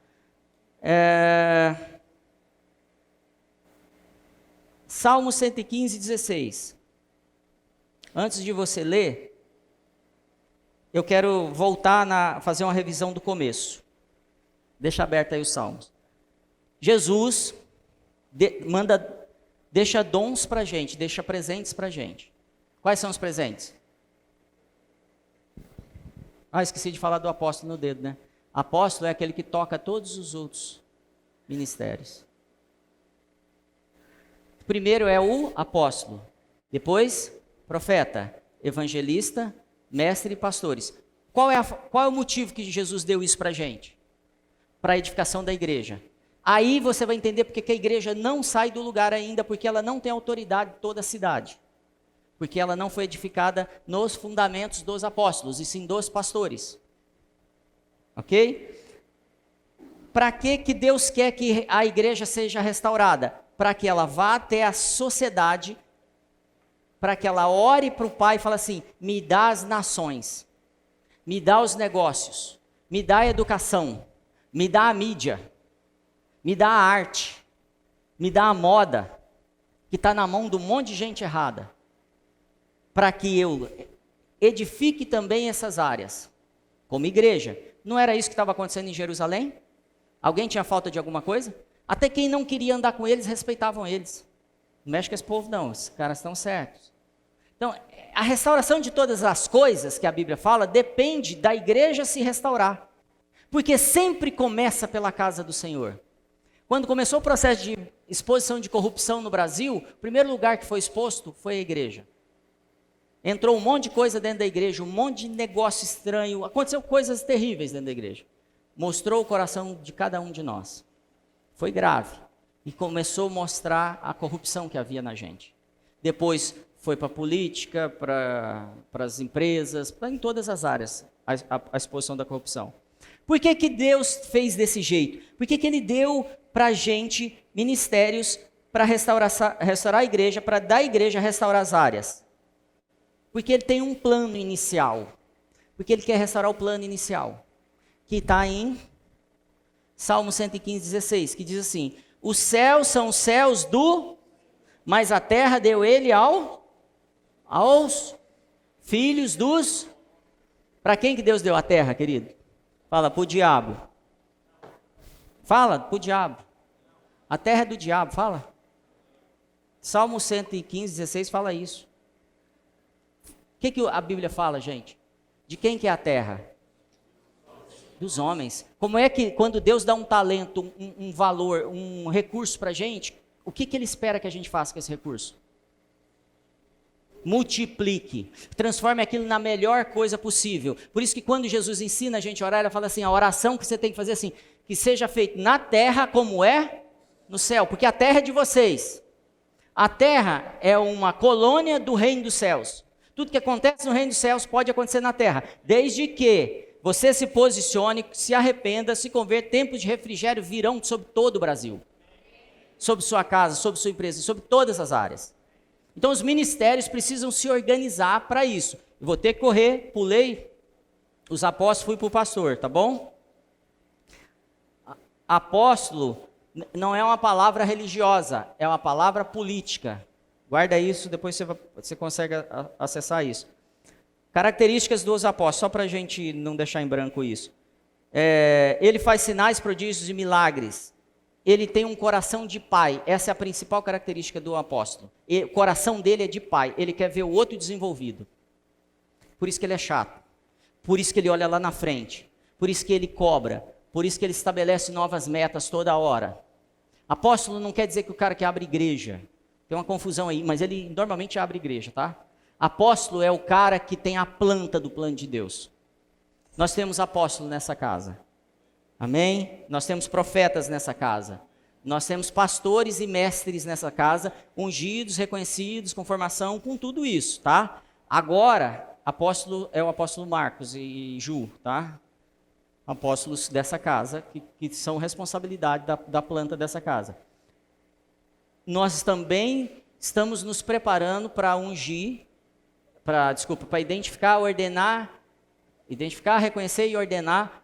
Salmo 115:16. Antes de você ler, eu quero voltar fazer uma revisão do começo. Deixa aberto aí os salmos. Jesus deixa dons para a gente, deixa presentes para a gente. Quais são os presentes? Esqueci de falar do apóstolo no dedo, né? Apóstolo é aquele que toca todos os outros ministérios. Primeiro é o apóstolo, depois profeta, evangelista, mestre e pastores. Qual é o motivo que Jesus deu isso para a gente? Para a edificação da igreja. Aí você vai entender porque que a igreja não sai do lugar ainda, porque ela não tem autoridade em toda a cidade. Porque ela não foi edificada nos fundamentos dos apóstolos, e sim dos pastores. Ok? Para que Deus quer que a igreja seja restaurada? Para que ela vá até a sociedade, para que ela ore para o Pai e fale assim, me dá as nações, me dá os negócios, me dá a educação, me dá a mídia, me dá a arte, me dá a moda, que está na mão de um monte de gente errada, para que eu edifique também essas áreas, como igreja. Não era isso que estava acontecendo em Jerusalém? Alguém tinha falta de alguma coisa? Até quem não queria andar com eles, respeitavam eles. Não mexe com esse povo não, esses caras estão certos. Então, a restauração de todas as coisas que a Bíblia fala, depende da igreja se restaurar. Porque sempre começa pela casa do Senhor. Quando começou o processo de exposição de corrupção no Brasil, o primeiro lugar que foi exposto foi a igreja. Entrou um monte de coisa dentro da igreja, um monte de negócio estranho, aconteceu coisas terríveis dentro da igreja. Mostrou o coração de cada um de nós. Foi grave. E começou a mostrar a corrupção que havia na gente. Depois foi para a política, para as empresas, em todas as áreas, a exposição da corrupção. Por que Deus fez desse jeito? Por que Ele deu para a gente ministérios para restaurar a igreja, para da igreja restaurar as áreas? Porque Ele tem um plano inicial. Porque Ele quer restaurar o plano inicial. Que está em Salmo 115:16, que diz assim, os céus são os céus mas a terra deu Ele aos filhos dos... Para quem que Deus deu a terra, querido? Fala, para o diabo. Fala, para o diabo. A terra é do diabo, fala. Salmo 115:16 fala isso. O que a Bíblia fala, gente? De quem que é a terra? Dos homens. Como é que quando Deus dá um talento, um valor, um recurso para a gente, o que Ele espera que a gente faça com esse recurso? multiplique, transforme aquilo na melhor coisa possível. Por isso que quando Jesus ensina a gente a orar, ele fala assim, a oração que você tem que fazer assim, que seja feita na terra como é no céu, porque a terra é de vocês. A terra é uma colônia do reino dos céus. Tudo que acontece no reino dos céus pode acontecer na terra, desde que você se posicione, se arrependa, se converta. Tempos de refrigério virão sobre todo o Brasil, sobre sua casa, sobre sua empresa, sobre todas as áreas. Então os ministérios precisam se organizar para isso. Eu vou ter que correr, pulei os apóstolos, fui para o pastor, tá bom? Apóstolo não é uma palavra religiosa, é uma palavra política. Guarda isso, depois você consegue acessar isso. Características dos apóstolos, só para a gente não deixar em branco isso. Ele faz sinais, prodígios e milagres. Ele tem um coração de pai. Essa é a principal característica do apóstolo. O coração dele é de pai. Ele quer ver o outro desenvolvido. Por isso que ele é chato. Por isso que ele olha lá na frente. Por isso que ele cobra. Por isso que ele estabelece novas metas toda hora. Apóstolo não quer dizer que o cara que abre igreja. Tem uma confusão aí, mas ele normalmente abre igreja, tá? Apóstolo é o cara que tem a planta do plano de Deus. Nós temos apóstolo nessa casa. Amém? Nós temos profetas nessa casa. Nós temos pastores e mestres nessa casa, ungidos, reconhecidos, com formação, com tudo isso, tá? Agora, apóstolo é o apóstolo Marcos e Ju, tá? Apóstolos dessa casa, que são responsabilidade da planta dessa casa. Nós também estamos nos preparando para ungir, para identificar, reconhecer e ordenar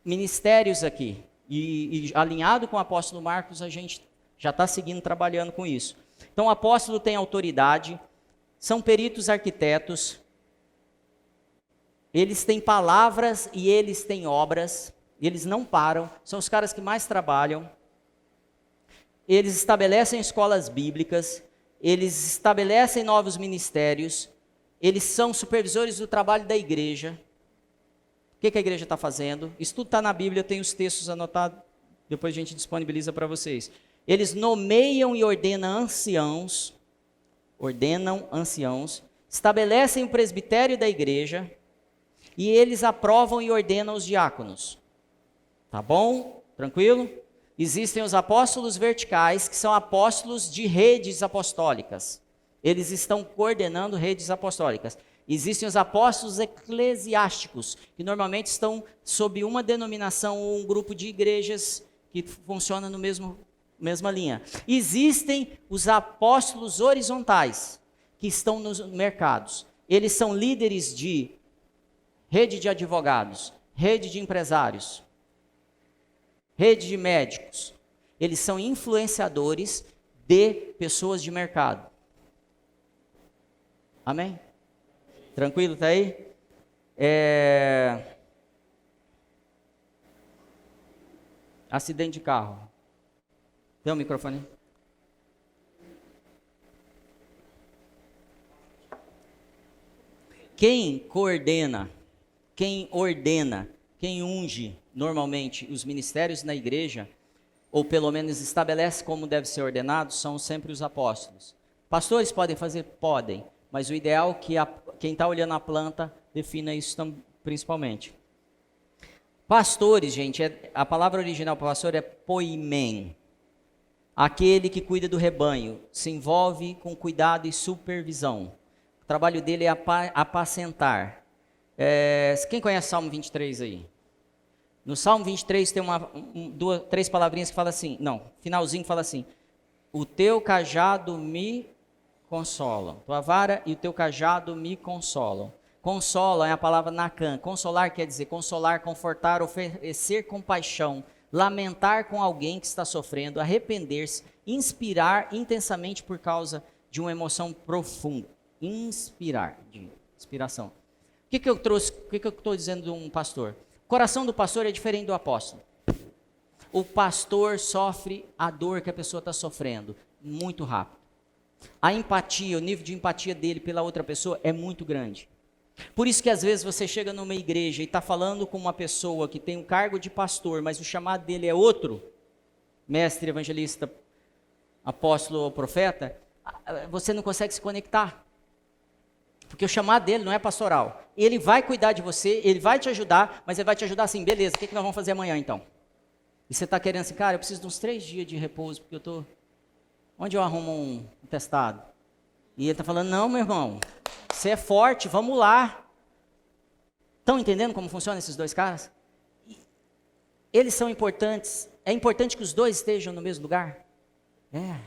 ministérios aqui. E alinhado com o apóstolo Marcos, a gente já está seguindo, trabalhando com isso. Então o apóstolo tem autoridade, são peritos arquitetos, eles têm palavras e eles têm obras, eles não param, são os caras que mais trabalham. Eles estabelecem escolas bíblicas, eles estabelecem novos ministérios, eles são supervisores do trabalho da igreja. O que a igreja está fazendo? Isso tudo está na Bíblia, eu tenho os textos anotados, depois a gente disponibiliza para vocês. Eles nomeiam e ordenam anciãos, estabelecem o presbitério da igreja, e eles aprovam e ordenam os diáconos. Tá bom? Tranquilo? Existem os apóstolos verticais, que são apóstolos de redes apostólicas. Eles estão coordenando redes apostólicas. Existem os apóstolos eclesiásticos, que normalmente estão sob uma denominação ou um grupo de igrejas que funciona no mesma linha. Existem os apóstolos horizontais, que estão nos mercados. Eles são líderes de rede de advogados, rede de empresários, rede de médicos. Eles são influenciadores de pessoas de mercado. Amém? Tranquilo, tá aí? Acidente de carro. Tem um microfone? Quem coordena, quem ordena, quem unge normalmente os ministérios na igreja, ou pelo menos estabelece como deve ser ordenado, são sempre os apóstolos. Pastores podem fazer? Podem, mas o ideal é que quem está olhando a planta defina isso principalmente. Pastores, gente, a palavra original para pastor é poimen. Aquele que cuida do rebanho, se envolve com cuidado e supervisão. O trabalho dele é apacentar. Quem conhece o Salmo 23 aí? No Salmo 23 tem três palavrinhas que falam assim, finalzinho fala assim, o teu cajado me consola, tua vara e o teu cajado me consolam. Consola é a palavra nacan, consolar quer dizer consolar, confortar, oferecer compaixão, lamentar com alguém que está sofrendo, arrepender-se, inspirar intensamente por causa de uma emoção profunda. Inspiração. O que eu trouxe? O que eu estou dizendo de um pastor? O coração do pastor é diferente do apóstolo. O pastor sofre a dor que a pessoa está sofrendo muito rápido. A empatia, o nível de empatia dele pela outra pessoa é muito grande. Por isso que às vezes você chega numa igreja e está falando com uma pessoa que tem um cargo de pastor, mas o chamado dele é outro, mestre, evangelista, apóstolo ou profeta, você não consegue se conectar. Porque o chamado dele não é pastoral. Ele vai cuidar de você, ele vai te ajudar, mas ele vai te ajudar assim, beleza, o que nós vamos fazer amanhã então? E você está querendo assim, cara, eu preciso de uns 3 dias de repouso, porque eu estou... Onde eu arrumo um testado? E ele está falando, não, meu irmão, você é forte, vamos lá. Estão entendendo como funcionam esses dois caras? Eles são importantes. É importante que os dois estejam no mesmo lugar?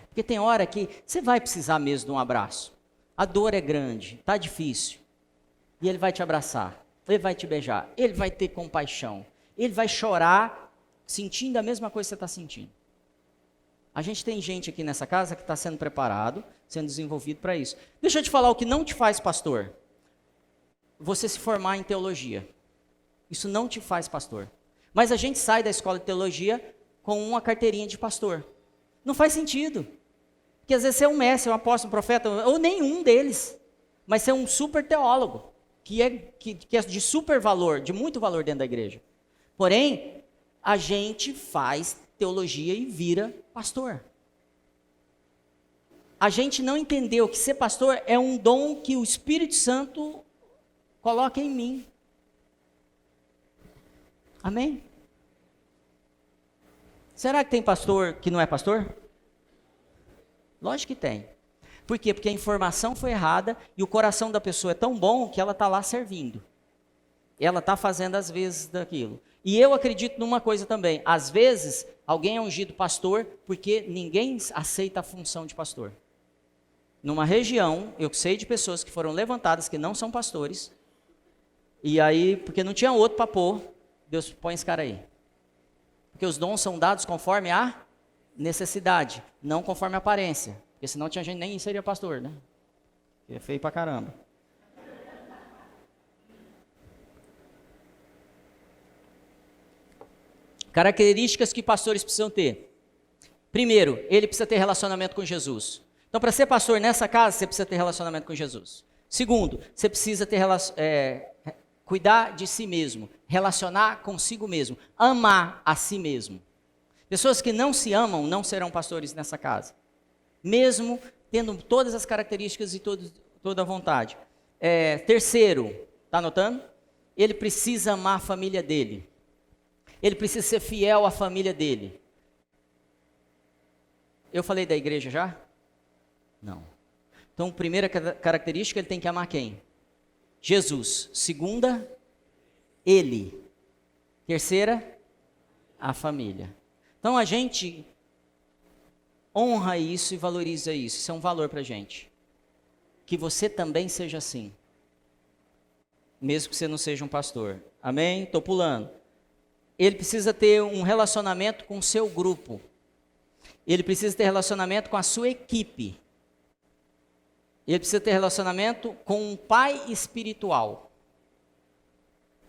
Porque tem hora que você vai precisar mesmo de um abraço. A dor é grande, está difícil. E ele vai te abraçar, ele vai te beijar, ele vai ter compaixão. Ele vai chorar sentindo a mesma coisa que você está sentindo. A gente tem gente aqui nessa casa que está sendo preparado, sendo desenvolvido para isso. Deixa eu te falar o que não te faz pastor. Você se formar em teologia. Isso não te faz pastor. Mas a gente sai da escola de teologia com uma carteirinha de pastor. Não faz sentido. Porque às vezes você é um mestre, um apóstolo, um profeta, ou nenhum deles. Mas você é um super teólogo, que é de super valor, de muito valor dentro da igreja. Porém, a gente faz teologia e vira pastor. A gente não entendeu que ser pastor é um dom que o Espírito Santo coloca em mim. Amém? Será que tem pastor que não é pastor? Lógico que tem. Por quê? Porque a informação foi errada e o coração da pessoa é tão bom que ela está lá servindo. Ela está fazendo às vezes daquilo. E eu acredito numa coisa também. Às vezes, alguém é ungido pastor porque ninguém aceita a função de pastor. Numa região, eu sei de pessoas que foram levantadas que não são pastores. E aí, porque não tinha outro para pôr, Deus põe esse cara aí. Porque os dons são dados conforme a necessidade, não conforme a aparência. Porque senão tinha gente nem seria pastor, né? É feio pra caramba. Características que pastores precisam ter. Primeiro, ele precisa ter relacionamento com Jesus. Então, para ser pastor nessa casa, você precisa ter relacionamento com Jesus. Segundo, você precisa ter cuidar de si mesmo, relacionar consigo mesmo, amar a si mesmo. Pessoas que não se amam não serão pastores nessa casa. Mesmo tendo todas as características e toda a vontade. Terceiro, está anotando? Ele precisa amar a família dele. Ele precisa ser fiel à família dele. Eu falei da igreja já? Não. Então, primeira característica, ele tem que amar quem? Jesus. Segunda, ele. Terceira, a família. Então, a gente honra isso e valoriza isso. Isso é um valor para a gente. Que você também seja assim. Mesmo que você não seja um pastor. Amém? Estou pulando. Ele precisa ter um relacionamento com o seu grupo. Ele precisa ter relacionamento com a sua equipe. Ele precisa ter relacionamento com um pai espiritual.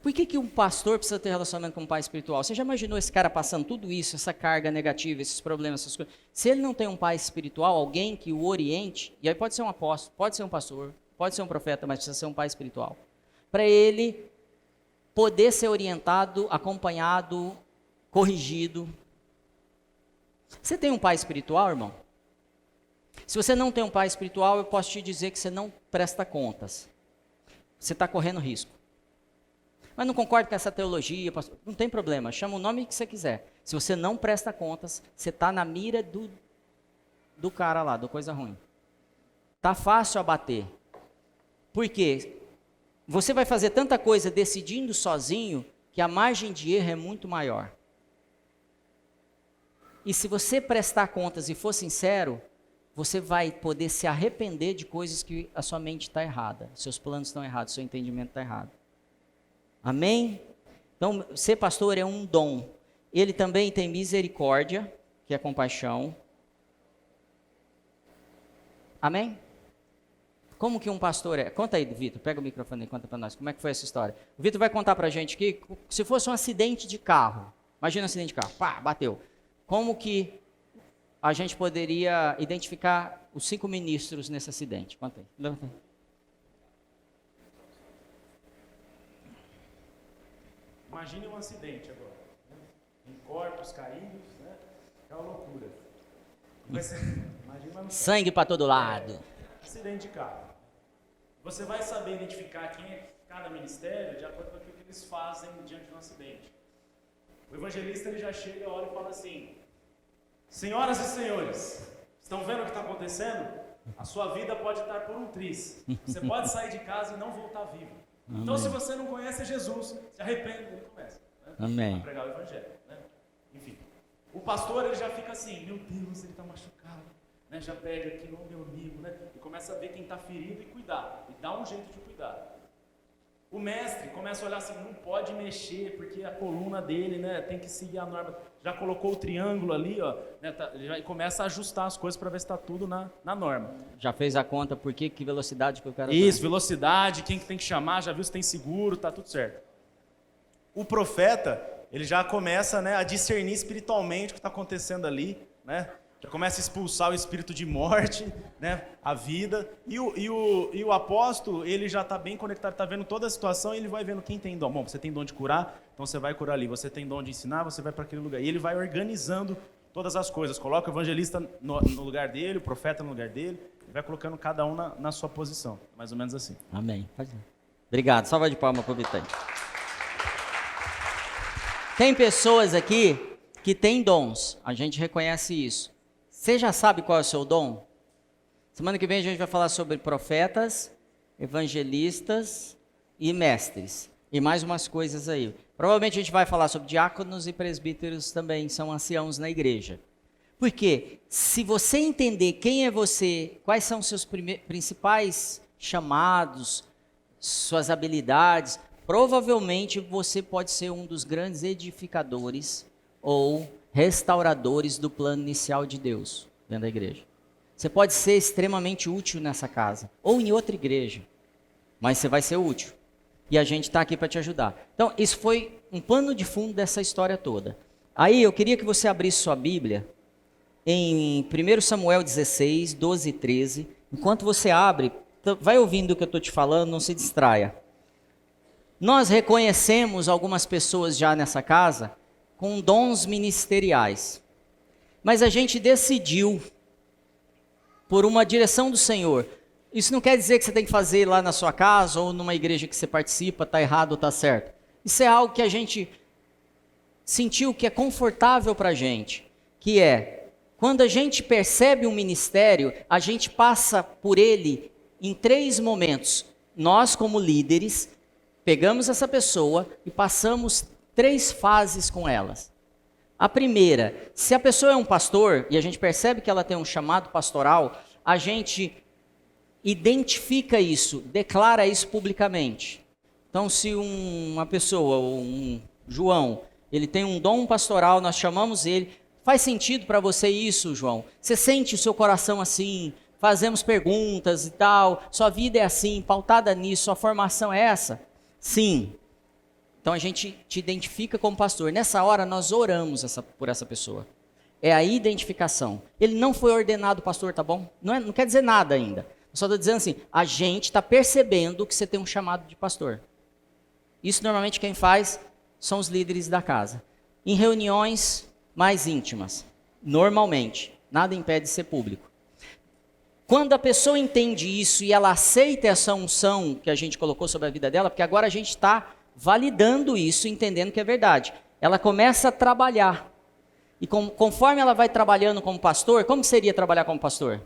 Por que um pastor precisa ter relacionamento com um pai espiritual? Você já imaginou esse cara passando tudo isso, essa carga negativa, esses problemas, essas coisas? Se ele não tem um pai espiritual, alguém que o oriente, e aí pode ser um apóstolo, pode ser um pastor, pode ser um profeta, mas precisa ser um pai espiritual. Para ele poder ser orientado, acompanhado, corrigido. Você tem um pai espiritual, irmão? Se você não tem um pai espiritual, eu posso te dizer que você não presta contas. Você está correndo risco. Mas não concordo com essa teologia, pastor. Não tem problema, chama o nome que você quiser. Se você não presta contas, você está na mira do cara lá, do coisa ruim. Está fácil abater. Por quê? Você vai fazer tanta coisa decidindo sozinho que a margem de erro é muito maior. E se você prestar contas e for sincero, você vai poder se arrepender de coisas que a sua mente está errada, seus planos estão errados, seu entendimento está errado. Amém? Então, ser pastor é um dom. Ele também tem misericórdia, que é compaixão. Amém? Como que um pastor é? Conta aí, Vitor, pega o microfone e conta para nós. Como é que foi essa história? O Vitor vai contar para a gente que se fosse um acidente de carro, imagina um acidente de carro, pá, bateu. Como que a gente poderia identificar os 5 ministros nesse acidente? Conta aí. Levanta aí. Imagine um acidente agora, né? Em corpos caídos, né? É uma loucura. Imagina Sangue para todo lado. Acidente de carro. Você vai saber identificar quem é cada ministério de acordo com aquilo que eles fazem diante de um acidente. O evangelista ele já chega, olha e fala assim: senhoras e senhores, estão vendo o que está acontecendo? A sua vida pode estar por um triz. Você pode sair de casa e não voltar vivo. Amém. Então, se você não conhece Jesus, se arrepende, ele começa, né, Amém. a pregar o evangelho. Né? Enfim, o pastor ele já fica assim: meu Deus, ele está machucado. Né? Já pega aqui no meu amigo, né? E começa a ver quem está ferido e cuidar. E dá um jeito de cuidar. O mestre começa a olhar assim: não pode mexer, porque a coluna dele, né, tem que seguir a norma. Já colocou o triângulo ali, ó, né, já começa a ajustar as coisas para ver se está tudo na norma. Já fez a conta por que velocidade que o cara Isso, velocidade, quem que tem que chamar, já viu se tem seguro, tá tudo certo. O profeta, ele já começa, né, a discernir espiritualmente o que está acontecendo ali, né? Já começa a expulsar o espírito de morte, né, a vida. E o apóstolo, ele já está bem conectado, está vendo toda a situação e ele vai vendo quem tem dom. Bom, você tem dom de curar, então você vai curar ali. Você tem dom de ensinar, você vai para aquele lugar. E ele vai organizando todas as coisas. Coloca o evangelista no lugar dele, o profeta no lugar dele. E vai colocando cada um na sua posição. Mais ou menos assim. Amém. Obrigado. Salva de palmas para o Bitânia. Tem pessoas aqui que têm dons. A gente reconhece isso. Você já sabe qual é o seu dom? Semana que vem a gente vai falar sobre profetas, evangelistas e mestres. E mais umas coisas aí. Provavelmente a gente vai falar sobre diáconos e presbíteros também, são anciãos na igreja. Porque se você entender quem é você, quais são os seus principais chamados, suas habilidades, provavelmente você pode ser um dos grandes edificadores ou restauradores do plano inicial de Deus dentro da igreja. Você pode ser extremamente útil nessa casa ou em outra igreja, mas você vai ser útil. E a gente está aqui para te ajudar. Então, isso foi um pano de fundo dessa história toda. Aí eu queria que você abrisse sua Bíblia em 1 Samuel 16, 12 e 13. Enquanto você abre, vai ouvindo o que eu estou te falando, não se distraia. Nós reconhecemos algumas pessoas já nessa casa com dons ministeriais. Mas a gente decidiu, por uma direção do Senhor. Isso não quer dizer que você tem que fazer lá na sua casa ou numa igreja que você participa, está errado ou está certo. Isso é algo que a gente sentiu que é confortável para a gente. Que é, quando a gente percebe um ministério, a gente passa por ele em 3 momentos. Nós, como líderes, pegamos essa pessoa e passamos 3 fases com elas. A primeira, se a pessoa é um pastor e a gente percebe que ela tem um chamado pastoral, a gente identifica isso, declara isso publicamente. Então, se uma pessoa, um João, ele tem um dom pastoral, nós chamamos ele. Faz sentido para você isso, João? Você sente o seu coração assim? Fazemos perguntas e tal. Sua vida é assim, pautada nisso, sua formação é essa? Sim. Então a gente te identifica como pastor. Nessa hora nós oramos por essa pessoa. É a identificação. Ele não foi ordenado pastor, tá bom? Não quer dizer nada ainda. Eu só estou dizendo assim, a gente está percebendo que você tem um chamado de pastor. Isso normalmente quem faz são os líderes da casa. Em reuniões mais íntimas. Normalmente. Nada impede de ser público. Quando a pessoa entende isso e ela aceita essa unção que a gente colocou sobre a vida dela, porque agora a gente está validando isso, entendendo que é verdade. Ela começa a trabalhar. E conforme ela vai trabalhando como pastor, como seria trabalhar como pastor?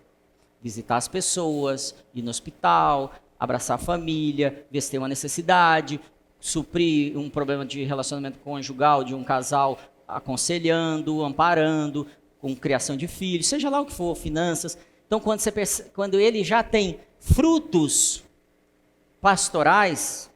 Visitar as pessoas, ir no hospital, abraçar a família, ver se tem uma necessidade, suprir um problema de relacionamento conjugal de um casal, aconselhando, amparando, com criação de filhos, seja lá o que for, finanças. Então, quando ele já tem frutos pastorais,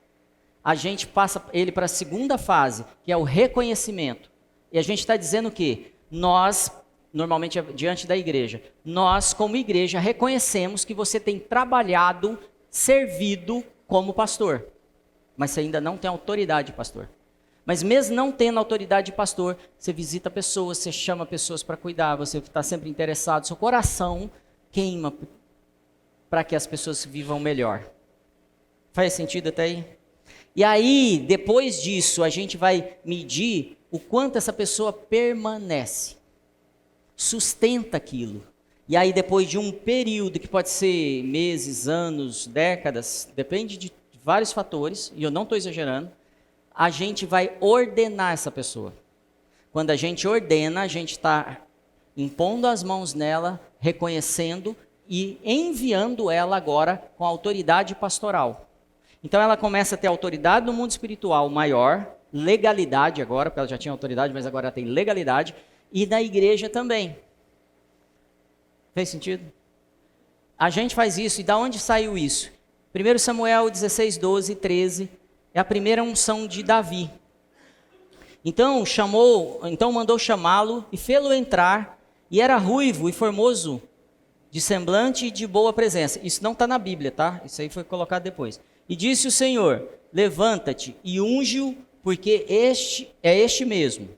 a gente passa ele para a segunda fase, que é o reconhecimento. E a gente está dizendo o quê? Nós, normalmente diante da igreja, nós como igreja reconhecemos que você tem trabalhado, servido como pastor. Mas você ainda não tem autoridade de pastor. Mas mesmo não tendo autoridade de pastor, você visita pessoas, você chama pessoas para cuidar, você está sempre interessado, seu coração queima para que as pessoas vivam melhor. Faz sentido até aí? E aí, depois disso, a gente vai medir o quanto essa pessoa permanece, sustenta aquilo. E aí depois de um período que pode ser meses, anos, décadas, depende de vários fatores, e eu não estou exagerando, a gente vai ordenar essa pessoa. Quando a gente ordena, a gente está impondo as mãos nela, reconhecendo e enviando ela agora com autoridade pastoral. Então ela começa a ter autoridade no mundo espiritual maior, legalidade agora, porque ela já tinha autoridade, mas agora ela tem legalidade, e na igreja também. Fez sentido? A gente faz isso, e da onde saiu isso? 1 Samuel 16, 12, 13, é a primeira unção de Davi. Então mandou chamá-lo e fê-lo entrar, e era ruivo e formoso, de semblante e de boa presença. Isso não está na Bíblia, tá? Isso aí foi colocado depois. E disse o Senhor, levanta-te e unge-o, porque este mesmo.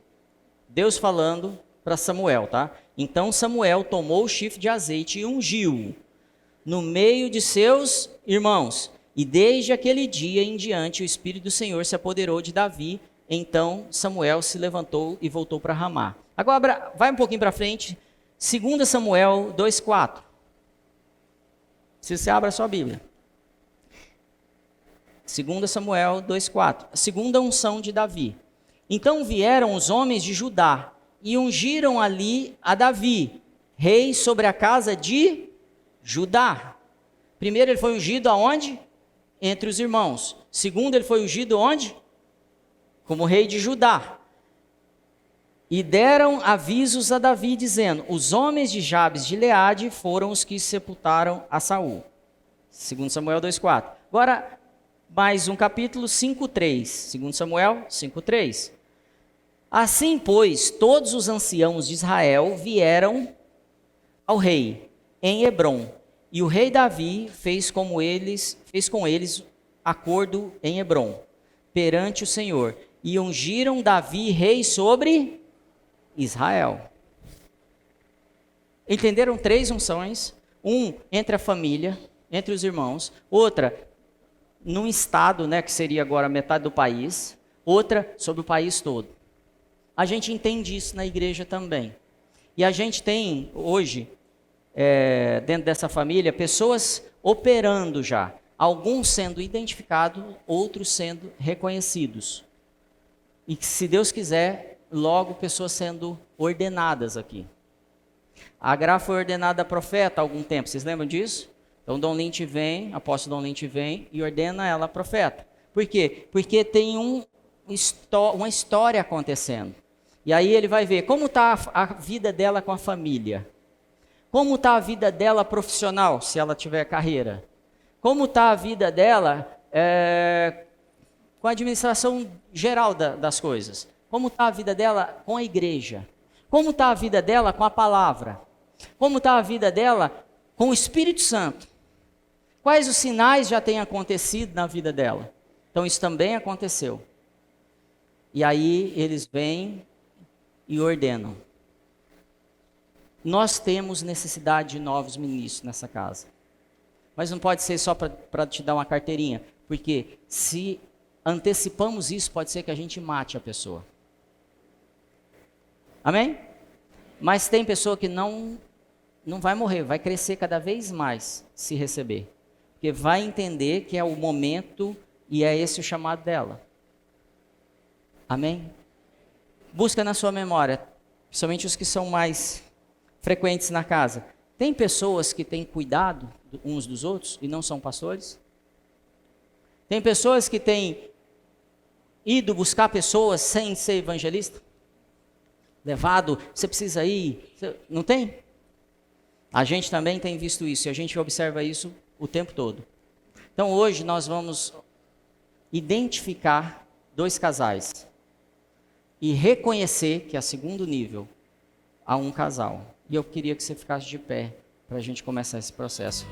Deus falando para Samuel, tá? Então Samuel tomou o chifre de azeite e ungiu-o no meio de seus irmãos. E desde aquele dia em diante o Espírito do Senhor se apoderou de Davi. Então Samuel se levantou e voltou para Ramá. Agora vai um pouquinho para frente. 2 Samuel 2,4. Se você abre a sua Bíblia. 2 Samuel 2,4. A segunda unção de Davi. Então vieram os homens de Judá e ungiram ali a Davi, rei sobre a casa de Judá. Primeiro ele foi ungido aonde? Entre os irmãos. Segundo ele foi ungido onde? Como rei de Judá. E deram avisos a Davi, dizendo, os homens de Jabes de Gileade foram os que sepultaram a Saul. 2 Samuel 2,4. Agora, mais um capítulo 5,3. 2 Samuel 5,3. Assim, pois, todos os anciãos de Israel vieram ao rei em Hebrom. E o rei Davi fez com eles acordo em Hebrom, perante o Senhor. E ungiram Davi rei sobre Israel. Entenderam 3 unções? Um entre a família, entre os irmãos. Outra num estado, que seria agora metade do país. Outra sobre o país todo. A gente entende isso na igreja também. E a gente tem hoje, dentro dessa família, pessoas operando já. Alguns sendo identificados, outros sendo reconhecidos. E que, se Deus quiser, logo pessoas sendo ordenadas aqui. A Agra foi ordenada profeta há algum tempo, vocês lembram disso? Então Dom Lynch vem, apóstolo Dom Lynch vem e ordena ela profeta. Por quê? Porque tem uma história acontecendo. E aí ele vai ver como está a vida dela com a família. Como está a vida dela profissional, se ela tiver carreira. Como está a vida dela com a administração geral das coisas. Como está a vida dela com a igreja. Como está a vida dela com a palavra. Como está a vida dela com o Espírito Santo. Quais os sinais já têm acontecido na vida dela. Então isso também aconteceu. E aí eles vêm e ordenam. Nós temos necessidade de novos ministros nessa casa. Mas não pode ser só para te dar uma carteirinha. Porque se antecipamos isso, pode ser que a gente mate a pessoa. Amém? Mas tem pessoa que não vai morrer, vai crescer cada vez mais se receber. Porque vai entender que é o momento e é esse o chamado dela. Amém? Busca na sua memória, principalmente os que são mais frequentes na casa. Tem pessoas que têm cuidado uns dos outros e não são pastores? Tem pessoas que têm ido buscar pessoas sem ser evangelista? Levado, você precisa ir, não tem? A gente também tem visto isso e a gente observa isso o tempo todo. Então hoje nós vamos identificar 2 casais e reconhecer que a segundo nível há um casal. E eu queria que você ficasse de pé para a gente começar esse processo.